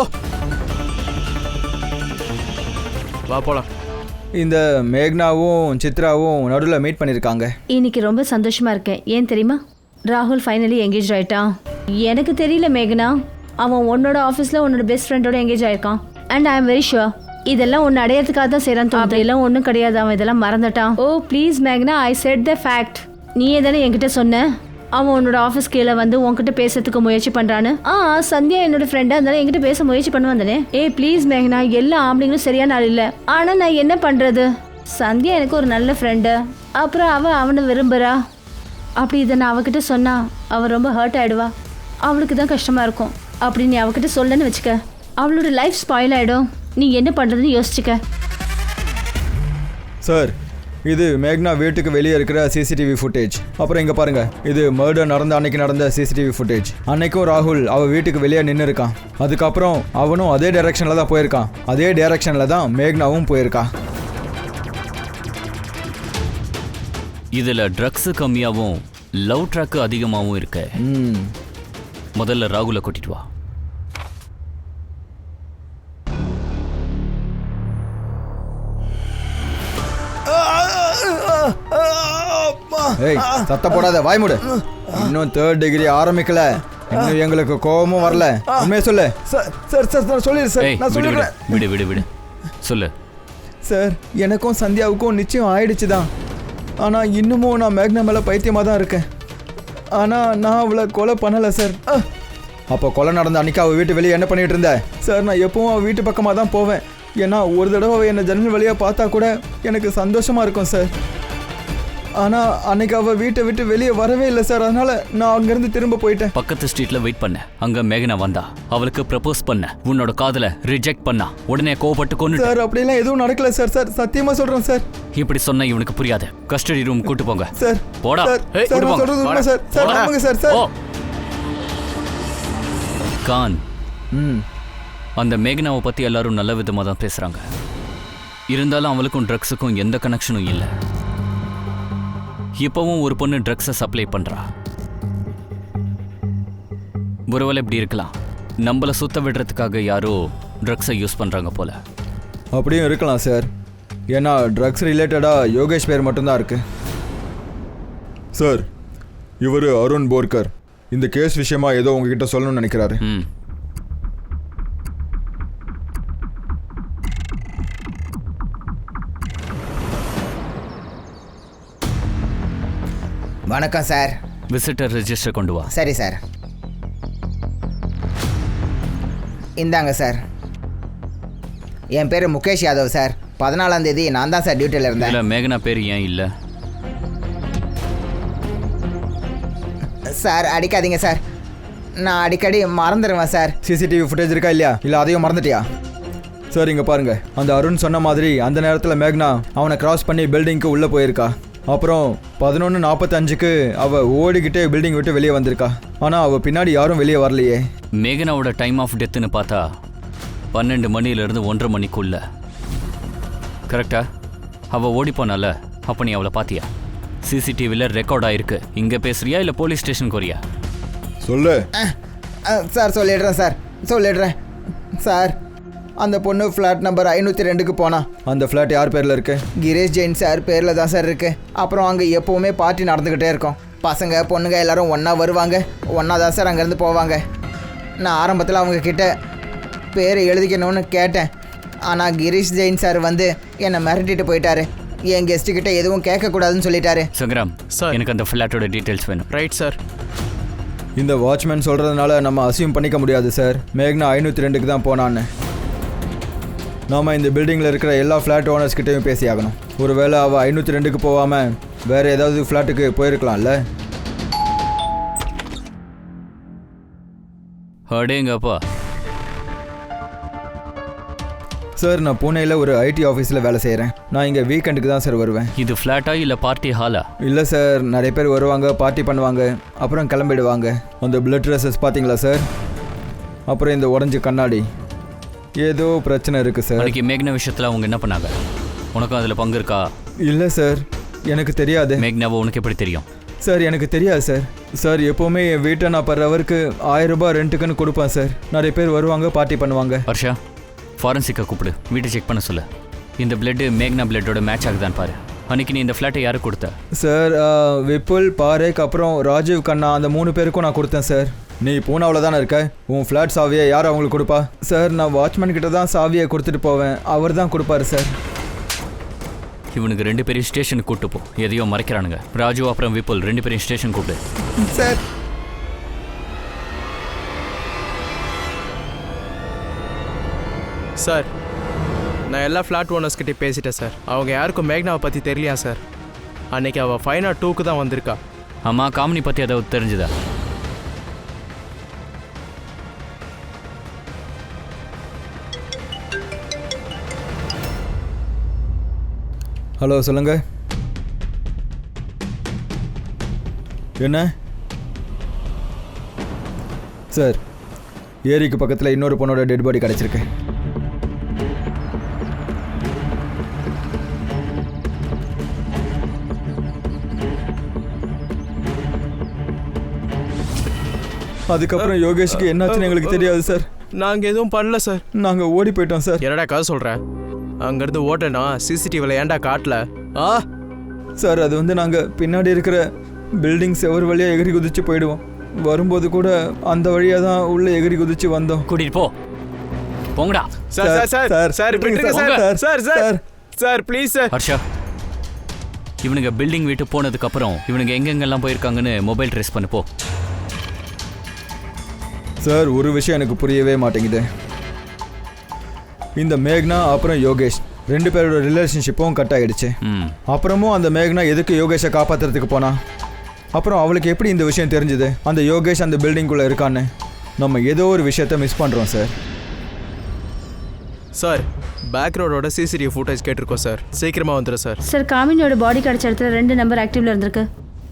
வா போலாம். இந்த மேக்னாவும் சித்ராவும் நடுவில் மீட் பண்ணியிருக்காங்க. இன்னைக்கு ரொம்ப சந்தோஷமா இருக்கேன். ஏன் தெரியுமா? ராகுல் ஃபைனலி எங்கேஜ் ஆயிட்டான். எனக்கு தெரியல மேகனா, அவன் உன்னோட ஆஃபீஸில் உன்னோட பெஸ்ட் ஃப்ரெண்டோட எங்கேஜ் ஆயிருக்கான். And I am very sure இதெல்லாம் ஒன்று அடையிறதுக்காக தான் செய்கிறான். அப்படியெல்லாம் ஒன்றும் கிடையாது. அவன் இதெல்லாம் மறந்துட்டான். ஓ ப்ளீஸ் மேக்னா, ஐ செட் த ஃபேக்ட். நீயே தானே என்கிட்ட சொன்ன அவன் உன்னோட ஆஃபீஸ் கீழே வந்து உன்கிட்ட பேசுறதுக்கு முயற்சி பண்ணுறான்னு. சந்தியா என்னோட ஃப்ரெண்டாக இருந்தாலும் என்கிட்ட பேச முயற்சி பண்ணுவான் தானே. ப்ளீஸ் மேக்னா, எல்லா ஆம்பளைங்களும் சரியான ஆள் இல்லை. ஆனால் நான் என்ன பண்ணுறது? சந்தியா எனக்கு ஒரு நல்ல ஃப்ரெண்டு. அப்புறம் அவனை விரும்புகிறா. அப்படி இதை நான் அவகிட்ட சொன்னா அவள் ரொம்ப ஹர்ட் ஆகிடுவா. அவளுக்கு தான் கஷ்டமாக இருக்கும். அப்படி நீ அவகிட்ட சொல்லன்னு வச்சுக்க, அவளோட லைஃப் ஸ்பாயில் ஆகிடும். நீ என்ன பண்ணுறதுன்னு யோசிச்சுக்க. சார், இது மேக்னா வீட்டுக்கு வெளியே இருக்கிற CCTV ஃபுட்டேஜ். அப்புறம் இங்கே பாருங்க, இது மர்டர் நடந்த அன்னைக்கு நடந்த CCTV ஃபுட்டேஜ். அன்னைக்கும் ராகுல் அவள் வீட்டுக்கு வெளியே நின்று இருக்கான். அதுக்கப்புறம் அவனும் அதே டைரக்ஷனில் தான் போயிருக்கான். அதே டைரக்ஷனில் தான் மேக்னாவும் போயிருக்கா. இதில் ட்ரக்ஸு கம்மியாகவும் லவ் ட்ராக்கு அதிகமாகவும் இருக்கு. முதல்ல ராகுலை கூட்டிட்டு வா. ஏய், சத்த போடாத, வாய் மூடு. இன்னும் 3rd டிகிரி ஆரம்பிக்கல. இன்னும் எங்களுக்கு கோபமும் வரல. உண்மையை சொல்லு. சார் நான் சொல்லிடுறேன் சார். நான் சொல்லிடுறேன். விடு சொல்லு. சார், எனக்கும் சந்தியாவுக்கும் நிச்சயம் ஆயிடுச்சு தான். ஆனால் இன்னமும் நான் மேக்னா மேலே பைத்தியமாக தான் இருக்கேன். ஆனால் நான் அவளை கொலை பண்ணலை சார். அப்போ கொலை நடந்த அன்றைக்கி அவள் வீட்டு வெளியே என்ன பண்ணிகிட்டு இருந்தேன் சார்? நான் எப்பவும் அவள் வீட்டு பக்கமாக தான் போவேன். ஏன்னா ஒரு தடவை அவள் என்னை ஜன்னல் வழியாக பார்த்தா கூட எனக்கு சந்தோஷமாக இருக்கும் சார். ஆனால் அன்னைக்கு அவள் வீட்டை விட்டு வெளியே வரவே இல்லை சார். அதனால நான் அங்கேருந்து திரும்ப போயிட்டேன். பக்கத்து ஸ்ட்ரீட்ல வெயிட் பண்ண. அங்க மேகனா வந்தா. அவளுக்கு ப்ரப்போஸ் பண்ண. உன்னோட காதலை ரிஜெக்ட் பண்ணா. உடனே கோவப்பட்டு கொண்டு. சார் அப்படிலாம் எதுவும் நடக்கல சார். சார் சத்தியமாக சொல்கிறேன் சார். இப்படி சொன்னா இவனுக்கு புரியாது. கஸ்டடி ரூம் கூட்டு போங்க. சார் போடா. சார், ஏய், சார், கூட்டு நான் போங்க. சொல்றது உண்மை சார். சார் போடா. நம்புங்க சார். சார் ஓ. கான், ம் அந்த மேகனாவை பத்தி எல்லாரும் நல்ல விதமாக தான் பேசுறாங்க. இருந்தாலும் அவளுக்கும் ட்ரக்ஸுக்கும் எந்த கனெக்ஷனும் இல்லை. இப்பவும் ஒரு பொண்ணு ட்ரக்ஸை சப்ளை பண்றா. ஒருவேளை இப்படி இருக்கலாம். நம்மளை சுத்த விடுறதுக்காக யாரோ ட்ரக்ஸை யூஸ் பண்றாங்க போல. அப்படியும் இருக்கலாம் சார். ஏன்னா ட்ரக்ஸ் ரிலேட்டடாக யோகேஷ் பேர் மட்டும்தான் இருக்கு. சார் இவர் அருண் போர்கர். இந்த கேஸ் விஷயமா ஏதோ உங்ககிட்ட சொல்லணும்னு நினைக்கிறாரு. ம். வணக்கம் சார். விசிட்டர் ரெஜிஸ்டர் கொண்டு வா. சரி சார். இந்தாங்க சார். என் பேர் முகேஷ் யாதவ் சார். 14ஆம் தேதி நான் தான் சார் டியூட்டியில் இருந்தேன். இல்லை, மேகனா பேர் ஏன் இல்லை? சார் அடிக்காதீங்க சார். நான் அடிக்கடி மறந்துடுவேன் சார். சிசிடிவி ஃபுட்டேஜ் இருக்கா இல்லையா? இல்லை அதையும் மறந்துட்டியா? சார் இங்கே பாருங்க. அந்த அருண் சொன்ன மாதிரி அந்த நேரத்தில் மேக்னா அவனை கிராஸ் பண்ணி பில்டிங்க்கு உள்ளே போயிருக்கா. அப்புறம் 11:45க்கு அவள் ஓடிக்கிட்டே பில்டிங் விட்டு வெளியே வந்திருக்கா. ஆனால் அவள் பின்னாடி யாரும் வெளியே வரலையே. மேகனாவோட டைம் ஆஃப் டெத்துன்னு பார்த்தா 12 மணிலேருந்து 1:30 மணிக்குள்ள. கரெக்டா? அவள் ஓடி போனால. அப்போ நீ அவளை பார்த்தியா? சிசிடிவியில் ரெக்கார்ட் ஆயிருக்கு. இங்கே பேசுறியா இல்லை போலீஸ் ஸ்டேஷன் போறியா? சொல்லு. சார் சொல்லிடுறேன் சார். அந்த பொண்ணு ஃப்ளாட் நம்பர் 502க்கு போனா. அந்த ஃப்ளாட் யார் பேரில் இருக்கு? கிரேஷ் ஜெயின் சார் பேரில் தான் சார் இருக்கு. அப்புறம் அங்கே எப்போவுமே பார்ட்டி நடந்துக்கிட்டே இருக்கும். பசங்க பொண்ணுங்க எல்லாரும் ஒன்றா வருவாங்க, ஒன்றா தான் சார் அங்கேருந்து போவாங்க. நான் ஆரம்பத்தில் அவங்க கிட்ட பேர் எழுதிக்கணும்னு கேட்டேன். ஆனால் கிரீஷ் ஜெயின் சார் வந்து என்னை மிரட்டிட்டு போயிட்டாரு. என் கெஸ்ட்டுக்கிட்ட எதுவும் கேட்கக்கூடாதுன்னு சொல்லிட்டாரு. சங்கராம் சார். எனக்கு அந்த ஃப்ளாட்டோட டீட்டெயில்ஸ் வேணும். Right sir. இந்த வாட்ச்மேன் சொல்கிறதுனால நம்ம அசியூம் பண்ணிக்க முடியாது சார். மேக்னா 502க்கு தான் போனான்னு. நாம் இந்த பில்டிங்கில் இருக்கிற எல்லா ஃப்ளாட் ஓனர்ஸ்கிட்டையும் பேசி ஆகணும். ஒருவேளை அவள் 502க்கு போகாமல் வேறு ஏதாவது ஃப்ளாட்டுக்கு போயிருக்கலாம்ல? அடேங்கப்பா. சார் நான் பூனேயில் ஒரு ஐடி ஆஃபீஸில் வேலை செய்கிறேன். நான் இங்கே வீக்கெண்டுக்கு தான் சார் வருவேன். இது ஃப்ளாட்டா இல்லை பார்ட்டி ஹாலா? இல்லை சார், நிறைய பேர் வருவாங்க, பார்ட்டி பண்ணுவாங்க, அப்புறம் கிளம்பிடுவாங்க. அந்த பிளட் ட்ரெஸ்ஸஸ் பார்த்தீங்களா சார்? அப்புறம் இந்த உடஞ்ச கண்ணாடி. ஏதோ பிரச்சனை இருக்குது சார். அன்றைக்கி மேக்னா விஷயத்தில் அவங்க என்ன பண்ணாங்க? உனக்கும் அதில் பங்கு இருக்கா? இல்லை சார், எனக்கு தெரியாது. மேக்னாவை உனக்கு எப்படி தெரியும்? சார் எனக்கு தெரியாது சார். சார் எப்போவுமே என் வீட்டை நான் பர் ஹவருக்கு 1000 ரூபாய் ரெண்ட்டுக்குன்னு கொடுப்பேன் சார். நிறைய பேர் வருவாங்க, பார்ட்டி பண்ணுவாங்க. ஹர்ஷா, ஃபாரன்சிக்கை கூப்பிடு, வீட்டை செக் பண்ண சொல்லு. இந்த பிளட்டு மேக்னா பிளட்டோட மேட்ச் ஆகுதான்னு பாரு. அன்றைக்கி நீ இந்த ஃப்ளாட்டை யாருக்கு கொடுத்த? சார் விப்புல், பாரேக், அப்புறம் ராஜீவ் கண்ணா, அந்த 3 பேருக்கும் நான் கொடுத்தேன் சார். நீ பூனாவில் தானே இருக்க? உன் ஃப்ளாட் சாவியை யார் அவங்களுக்கு கொடுப்பா? சார் நான் வாட்ச்மேன் கிட்ட தான் சாவியை கொடுத்துட்டு போவேன். அவர் தான் கொடுப்பாரு சார். இவனுக்கு 2 பேரையும் ஸ்டேஷனுக்கு கூப்பிட்டு போ. எதையோ மறைக்கிறானுங்க. ராஜு அப்புறம் விப்புல் 2 பேரையும் ஸ்டேஷன் கூப்பிடு. சார் சார் நான் எல்லா ஃப்ளாட் ஓனர்ஸ்கிட்டே பேசிட்டேன் சார். அவங்க யாருக்கும் மேக்னாவை பற்றி தெரியலையா சார்? அன்னைக்கு அவள் 502க்கு தான் வந்திருக்கா. ஆமாம், காமினி பற்றி ஏதாவது தெரிஞ்சுதா? ஹலோ சொல்லுங்க. என்ன சார்? ஏரிக்கு பக்கத்தில் இன்னொரு பொண்ணோட டெட் பாடி கிடச்சிருக்கு. அதுக்கப்புறம் யோகேஷ்க்கு என்னாச்சுன்னு எங்களுக்கு தெரியாது சார். நாங்கள் எதுவும் பண்ணல சார். நாங்கள் ஓடி போயிட்டோம் சார். என்னடா கதை சொல்கிறேன்? அங்கேருந்து ஓட்டனா சிசிடிவியில் ஏன்டா காட்டல? சார் அது வந்து நாங்கள் பின்னாடி இருக்கிற பில்டிங் செவர் வழியாக எகிரி குதிச்சு போயிடுவோம். வரும்போது கூட அந்த வழியாக தான் உள்ளே எகிரி குதிச்சு வந்தோம். கூட்டிட்டு போ, போங்கடா. Sir sir sir sir sir விட்டுருங்க sir. Sir sir sir please sir. Harsha, இவனுங்க பில்டிங் விட்டு போனதுக்கப்புறம் இவனுங்க எங்கெங்கெல்லாம் போயிருக்காங்கன்னு மொபைல் ட்ரேஸ் பண்ணு போ. சார் ஒரு விஷயம் எனக்கு புரியவே மாட்டேங்குது. இந்த மேக்னா அப்புறம் யோகேஷ் 2 பேரோட ரிலேஷன்ஷிப்பும் கட் ஆகிடுச்சு. அப்புறமும் அந்த மேக்னா எதுக்கு யோகேஷை காப்பாற்றுறதுக்கு போனா? அப்புறம் அவளுக்கு எப்படி இந்த விஷயம் தெரிஞ்சுது அந்த யோகேஷ் அந்த பில்டிங்குள்ளே இருக்கான்னு? நம்ம ஏதோ ஒரு விஷயத்த மிஸ் பண்ணுறோம் சார். சார் பேக் ரோடோட சிசிடிவி ஃபுட்டேஜ் கேட்டிருக்கோம் சார், சீக்கிரமாக வந்துடும் சார். சார் காமினியோட பாடி கிடைச்ச இடத்துல 2 நம்பர் ஆக்டிவ்ல இருந்திருக்கு.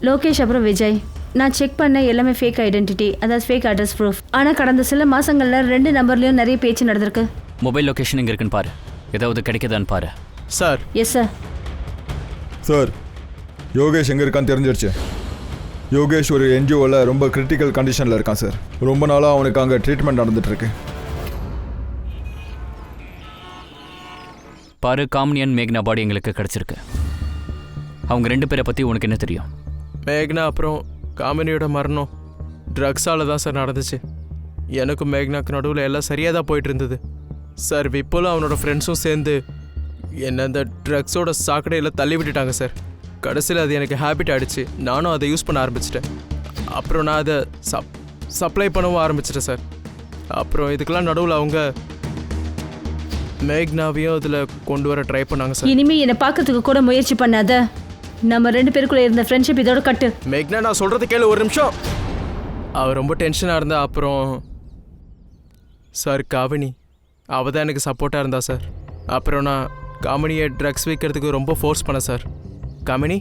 லோகேஷ் அப்புறம் விஜய். நான் செக் பண்ண எல்லாமே ஃபேக் ஐடென்டிட்டி, அதாவது ஃபேக் அட்ரஸ் ப்ரூஃப். ஆனால் கடந்த சில மாசங்கள்ல 2 நம்பர்லயும் நிறைய பேச்சு நடந்திருக்கு. மொபைல் லொகேஷன் எங்கே இருக்குன்னு பாரு, ஏதாவது கிடைக்குதான்னு பாரு. Sir. Yes sir. Sir Yogesh எங்கே இருக்கான்னு தெரிஞ்சிருச்சு. யோகேஷ் ஒரு என்ஜிஓவில் ரொம்ப கிரிட்டிக்கல் கண்டிஷனில் இருக்கான் சார். ரொம்ப நாளாக அவனுக்கு அங்கே ட்ரீட்மெண்ட் நடந்துட்டுருக்கு. பாரு, காமினியன் மேக்னா பாடி எங்களுக்கு கிடச்சிருக்கு. அவங்க 2 பேரை பற்றி உனக்கு என்ன தெரியும்? மேக்னா அப்புறம் காமினியோட மரணம் ட்ரக்ஸால் தான் சார் நடந்துச்சு. எனக்கும் மேக்னாக்கு நடுவில் எல்லாம் சரியாக தான் போயிட்டு இருந்தது சார். விப்புலும் அவனோட ஃப்ரெண்ட்ஸும் சேர்ந்து என்னை அந்த ட்ரக்ஸோட சாக்கடையில் தள்ளி விட்டுட்டாங்க சார். கடைசியில் அது எனக்கு ஹேபிட் ஆகிடுச்சு. நானும் அதை யூஸ் பண்ண ஆரம்பிச்சிட்டேன். அப்புறம் நான் அதை சப்ளை பண்ணவும் ஆரம்பிச்சிட்டேன் சார். அப்புறம் இதுக்கெல்லாம் நடுவில் அவங்க மேக்னாவையும் அதில் கொண்டு வர ட்ரை பண்ணாங்க சார். இனிமே என்னை பார்க்கறதுக்கு கூட முயற்சி பண்ணாத. நம்ம 2 பேருக்குள்ள இருந்த ஃப்ரெண்ட்ஷிப் இதோட கட்டு. மேக்னா, நான் சொல்கிறது கேளு ஒரு நிமிஷம். அவர் ரொம்ப டென்ஷனாக இருந்தா. அப்புறம் சார் காமினி அவள் தான் எனக்கு சப்போர்ட்டாக இருந்தா சார். அப்புறம் நான் காமினியை ட்ரக்ஸ் விற்கிறதுக்கு ரொம்ப ஃபோர்ஸ் பண்ணேன் சார். காமினி,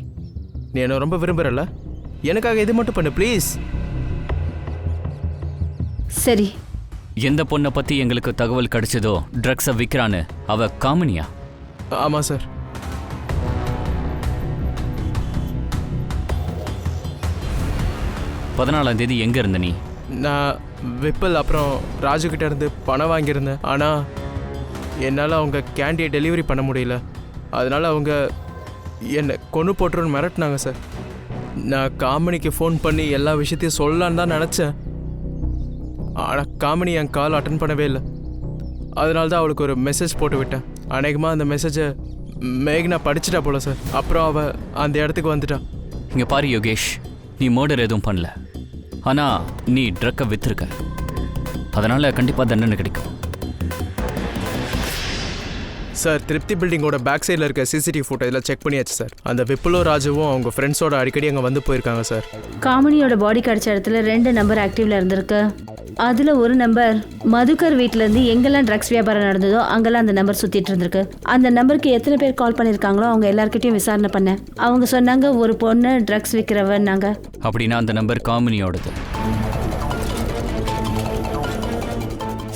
நீ என்ன ரொம்ப விரும்புகிறல்ல, எனக்காக இது மட்டும் பண்ணு ப்ளீஸ். சரி. எந்த பொண்ணை பற்றி எங்களுக்கு தகவல் கிடைச்சதோ ட்ரக்ஸை விற்கிறான்னு, அவ காமினியா? ஆமாம் சார். பதினாலாம் தேதி எங்கே இருந்த நீ? நான் விப்பல் அப்புறம் ராஜுக்கிட்ட இருந்து பணம் வாங்கியிருந்தேன். ஆனால் என்னால் அவங்க கேண்டியை டெலிவரி பண்ண முடியல. அதனால் அவங்க என்னை கொண்டு போட்டுருன்னு மிரட்டினாங்க சார். நான் காமினிக்கு ஃபோன் பண்ணி எல்லா விஷயத்தையும் சொல்லலான்னு தான் நினச்சேன். ஆனால் காமினி என் கால் அட்டன் பண்ணவே இல்லை. அதனால தான் அவளுக்கு ஒரு மெசேஜ் போட்டு விட்டேன். அநேகமாக அந்த மெசேஜை மேக்னா படிச்சிட்டா போல சார். அப்புறம் அவள் அந்த இடத்துக்கு வந்துட்டா. இங்கே பாரு யோகேஷ், நீ மர்டர் எதுவும் பண்ணல. ஆனால் நீ ட்ரக்கை விற்றுருக்க. அதனால் கண்டிப்பாக தண்டனை கிடைக்கும் சார். திருப்தி பில்டிங்கோட பேக் சைடில் இருக்க சிசிடிவி ஃபுட்டேஜில் செக் பண்ணியாச்சு சார். அந்த விப்புலோ ராஜுவும் அவங்க ஃப்ரெண்ட்ஸோட அடிக்கடி அங்கே வந்து போயிருக்காங்க சார். காமினியோட பாடி கிடைச்ச இடத்துல 2 நம்பர் ஆக்டிவ்ல இருந்திருக்கு. அதில் ஒரு நம்பர் மதுக்கர் வீட்டிலேருந்து எங்கெல்லாம் ட்ரக்ஸ் வியாபாரம் நடந்ததோ அங்கெல்லாம் அந்த நம்பர் சுற்றிட்டு இருந்திருக்கு. அந்த நம்பருக்கு எத்தனை பேர் கால் பண்ணியிருக்காங்களோ அவங்க எல்லாருக்கிட்டையும் விசாரணை பண்ணேன். அவங்க சொன்னாங்க ஒரு பொண்ணு ட்ரக்ஸ் விற்கிறவன்னாங்க. அப்படின்னா அந்த நம்பர் காமினியோடது.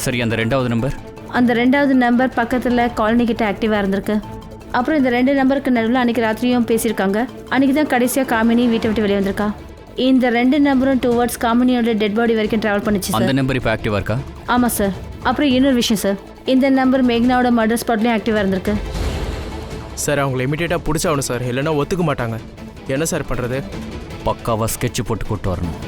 சரி, அந்த 2வது நம்பர்? அந்த 2வது நம்பர் பக்கத்தில் காலனி கிட்ட ஆக்டிவாக இருந்திருக்கு. அப்புறம் இந்த 2 நம்பருக்கு நடுவில் அன்றைக்கி ராத்திரியும் பேசியிருக்காங்க. அன்றைக்கி தான் கடைசியாக காமினி வீட்டை விட்டு வெளியே வந்திருக்கா. இந்த 2 நம்பரும் டுவர்ட்ஸ் காமினியோட டெட் பாடி வரைக்கும் ட்ராவல் பண்ணிச்சு சார். அந்த நம்பர் இப்போ ஆக்டிவாக இருக்கா? ஆமாம் சார். அப்புறம் இன்னொரு விஷயம் சார், இந்த நம்பர் மேக்னாவோட மர்டர் ஸ்பாட்லேயும் ஆக்டிவாக இருந்திருக்கு. சார் அவங்களை இமீடியட்டாக பிடிச்சாகணும் சார், இல்லைன்னா ஒத்துக்க மாட்டாங்க. என்ன சார் பண்ணுறது? பக்காவாக ஸ்கெட்ச் போட்டு கூட்டு வரணும்.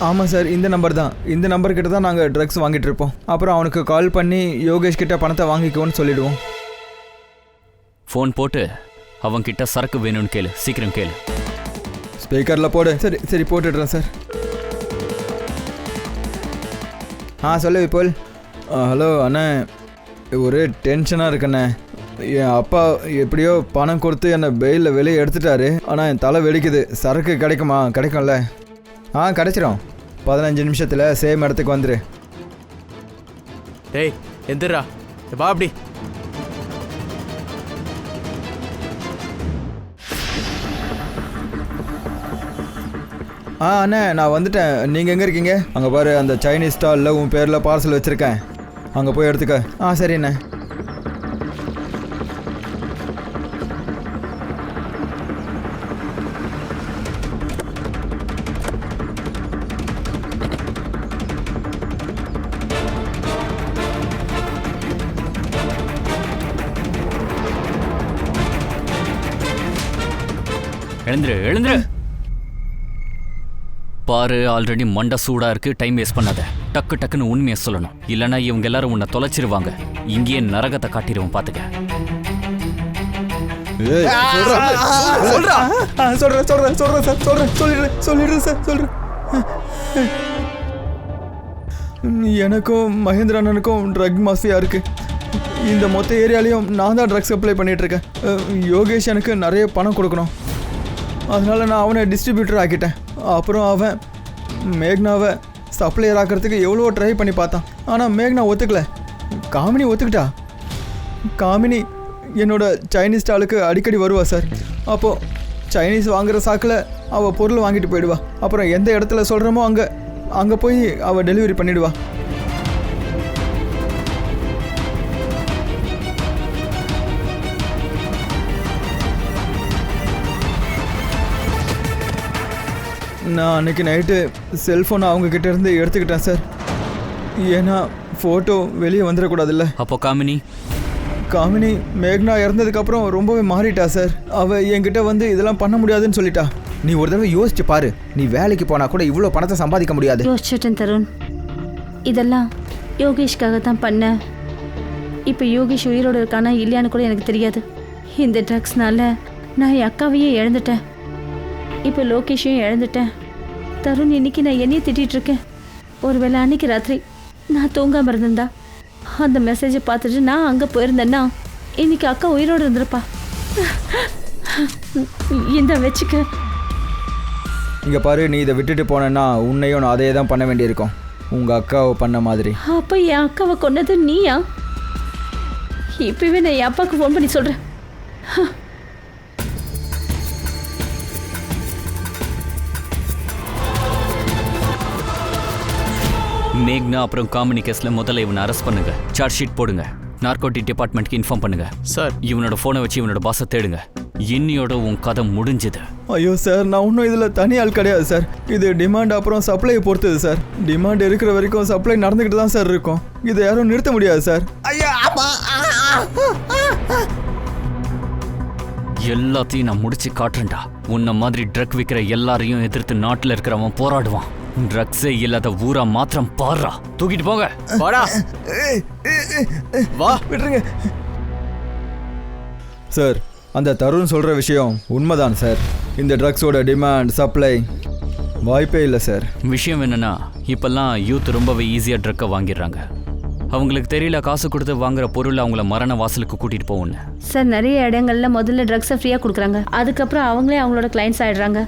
ஆமாம் சார், இந்த நம்பர் தான். இந்த நம்பர்கிட்ட தான் நாங்கள் ட்ரக்ஸ் வாங்கிட்டு இருப்போம். அப்புறம் அவனுக்கு கால் பண்ணி யோகேஷ் கிட்ட பணத்தை வாங்கிக்கோன்னு சொல்லிடுவோம். ஃபோன் போட்டு அவன்கிட்ட சரக்கு வேணும்னு கேளு, சீக்கிரம் கேளு. ஸ்பீக்கரில் போடு. சரி சரி போட்டுடுறேன் சார். சொல்லு விபுல். ஹலோ அண்ணே, ஒரு டென்ஷனாக இருக்குண்ணே. என் அப்பா எப்படியோ பணம் கொடுத்து என்னை பெயிலில் வெளியே எடுத்துட்டாரு. ஆனால் என் தலை வெடிக்குது. சரக்கு கிடைக்குமா? கிடைக்கும்ல? கிடைச்சிரும். 15 நிமிஷத்தில் சேம் இடத்துக்கு வந்துரு. டேய் எந்திரா, வா அப்படி. அண்ணே நான் வந்துட்டேன். நீங்கள் எங்கே இருக்கீங்க? அங்கே பாரு, அந்த சைனீஸ் ஸ்டாலில் உன் பேரில் பார்சல் வச்சுருக்கேன். அங்கே போய் எடுத்துக்க. சரி அண்ணே. எழுந்துரு எழுந்துரு. பாரு, ஆல்ரெடி மண்டை சூடா இருக்கு. டைம் வேஸ்ட் பண்ணாத. டக்கு டக்குன்னு உண்மையை சொல்லணும், இல்லைன்னா இவங்க எல்லாரும் உன்னை தொலைச்சிருவாங்க. இங்கேயே நரகத்தை காட்டிடுவோம், பாத்துக்க. எனக்கும் மகேந்திர அண்ணனுக்கும் ட்ரக் மாஃபியா இருக்கு. இந்த மொத்த ஏரியாலையும் நான் தான் ட்ரக்ஸ் சப்ளை பண்ணிகிட்ருக்கேன். யோகேஷ் எனக்கு நிறைய பணம் கொடுக்கணும், அதனால் நான் அவனை டிஸ்ட்ரிபியூட்டர் ஆக்கிட்டேன். அப்புறம் அவன் மேக்னாவை சப்ளையர் ஆக்கிறதுக்கு எவ்வளோ ட்ரை பண்ணி பார்த்தான். ஆனால் மேக்னா ஒத்துக்கல, காமினி ஒத்துக்கிட்டா. காமினி என்னோட சைனீஸ் ஸ்டாலுக்கு அடிக்கடி வருவா சார். அப்போது சைனீஸ் வாங்குகிற சாக்கில் அவள் பொருள் வாங்கிட்டு போயிடுவா. அப்புறம் எந்த இடத்துல சொல்கிறோமோ அங்கே போய் அவள் டெலிவரி பண்ணிவிடுவா. நான் அன்றைக்கி நைட்டு செல்ஃபோனை அவங்கக்கிட்ட இருந்து எடுத்துக்கிட்டேன் சார். ஏன்னா ஃபோட்டோ வெளியே வந்துடக்கூடாதுல்ல. அப்போ காமினி மேக்னா இறந்ததுக்கப்புறம் ரொம்பவே மாறிட்டா சார். அவள் என்கிட்ட வந்து இதெல்லாம் பண்ண முடியாதுன்னு சொல்லிட்டா. நீ ஒரு தடவை யோசிச்சு பாரு, நீ வேலைக்கு போனால் கூட இவ்வளோ பணத்தை சம்பாதிக்க முடியாது. யோசிச்சுட்டேன் தருண், இதெல்லாம் யோகேஷ்காக தான் பண்ணேன். இப்போ யோகேஷ் உயிரோடு இருக்கானா இல்லையான்னு கூட எனக்கு தெரியாது. இந்த ட்ரக்ஸ்னால நான் என் அக்காவையே இழந்துட்டேன், இப்போ லோகேஷையும் இழந்துட்டேன். தருண், இன்னைக்கு நான் என்னையே திட்டிகிட்டு இருக்கேன். ஒருவேளை அன்னைக்கு ராத்திரி நான் தூங்காமல் இருந்திருந்தா, அந்த மெசேஜை பார்த்துட்டு நான் அங்கே போயிருந்தேன்னா இன்னைக்கு அக்கா உயிரோடு இருந்திருப்பா. இந்த வச்சுக்க. இங்கே பாரு, நீ இதை விட்டுட்டு போனேன்னா உன்னையும் நான் அதே தான் பண்ண வேண்டியிருக்கும், உங்கள் அக்காவை பண்ண மாதிரி. அப்போ என் அக்காவை கொன்னது நீயா? இப்பவே நான் என் அப்பாவுக்கு ஃபோன் பண்ணி சொல்கிறேன். மேக்னா அப்புறம் காமினி கேஸ்ல முதல்ல இவனை அரெஸ்ட் பண்ணுங்க, சார்ஜ் ஷீட் போடுங்க, நார்கோட்டிக் டிபார்ட்மெண்ட்க்கு இன்ஃபார்ம் பண்ணுங்க. சார், இவனோட ஃபோனை வச்சு இவனோட பாஸை தேடுங்க. இன்னியோட உன் கதை முடிஞ்சது. ஐயோ சார், நான் இன்னும் இதில் தனி ஆள் கிடையாது சார். இது டிமாண்ட் அப்புறம் சப்ளை பொறுத்தது சார். டிமாண்ட் இருக்கிற வரைக்கும் சப்ளை நடந்துக்கிட்டு தான் சார் இருக்கும். இதை யாரும் நிறுத்த முடியாது சார். எல்லாத்தையும் நான் முடிச்சு காட்டுறேன்டா. உன்ன மாதிரி ட்ரக் விற்கிற எல்லாரையும் எதிர்த்து நாட்டில் இருக்கிறவன் போராடுவான். ட்ரக்ஸே இல்லாத ஊரா மாத்திரம் பாரா. தூக்கிட்டு போங்க. வாடா, வா, விட்டுருங்க சார். அந்த தருண் சொல்கிற விஷயம் உண்மைதான் சார். இந்த ட்ரக்ஸோட டிமாண்ட் சப்ளை வாய்ப்பே இல்லை சார். விஷயம் என்னன்னா, இப்பெல்லாம் யூத் ரொம்பவே ஈஸியாக ட்ரக்கை வாங்கிடுறாங்க. அவங்களுக்கு தெரியல காசு கொடுத்து வாங்குற பொருள் அவங்கள மரண வாசலுக்கு கூட்டிகிட்டு போகும்னு. சார், நிறைய இடங்கள்ல முதல்ல ட்ரக்ஸை ஃப்ரீயாக கொடுக்குறாங்க, அதுக்கப்புறம் அவங்களே அவங்களோட கிளைண்ட்ஸ் ஆகிடுறாங்க.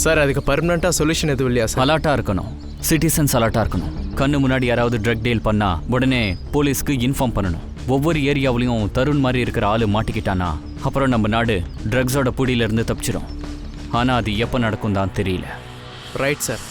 சார், அதுக்கு பர்மனெண்ட்டாக சொல்யூஷன் எதுவும் இல்லையா சார்? அலர்ட்டாக இருக்கணும், சிட்டிசன்ஸ் அலர்ட்டாக இருக்கணும். கண்ணு முன்னாடி யாராவது ட்ரக் டீல் பண்ணா உடனே போலீஸ்க்கு இன்ஃபார்ம் பண்ணணும். ஒவ்வொரு ஏரியாவிலையும் தருண் மாதிரி இருக்கிற ஆளு மாட்டிக்கிட்டானா அப்புறம் நம்ம நாடு ட்ரக்ஸோட புடியிலேருந்து தப்பிச்சிடும். ஆனால் அது எப்போ நடக்கும் தான் தெரியல. Right sir.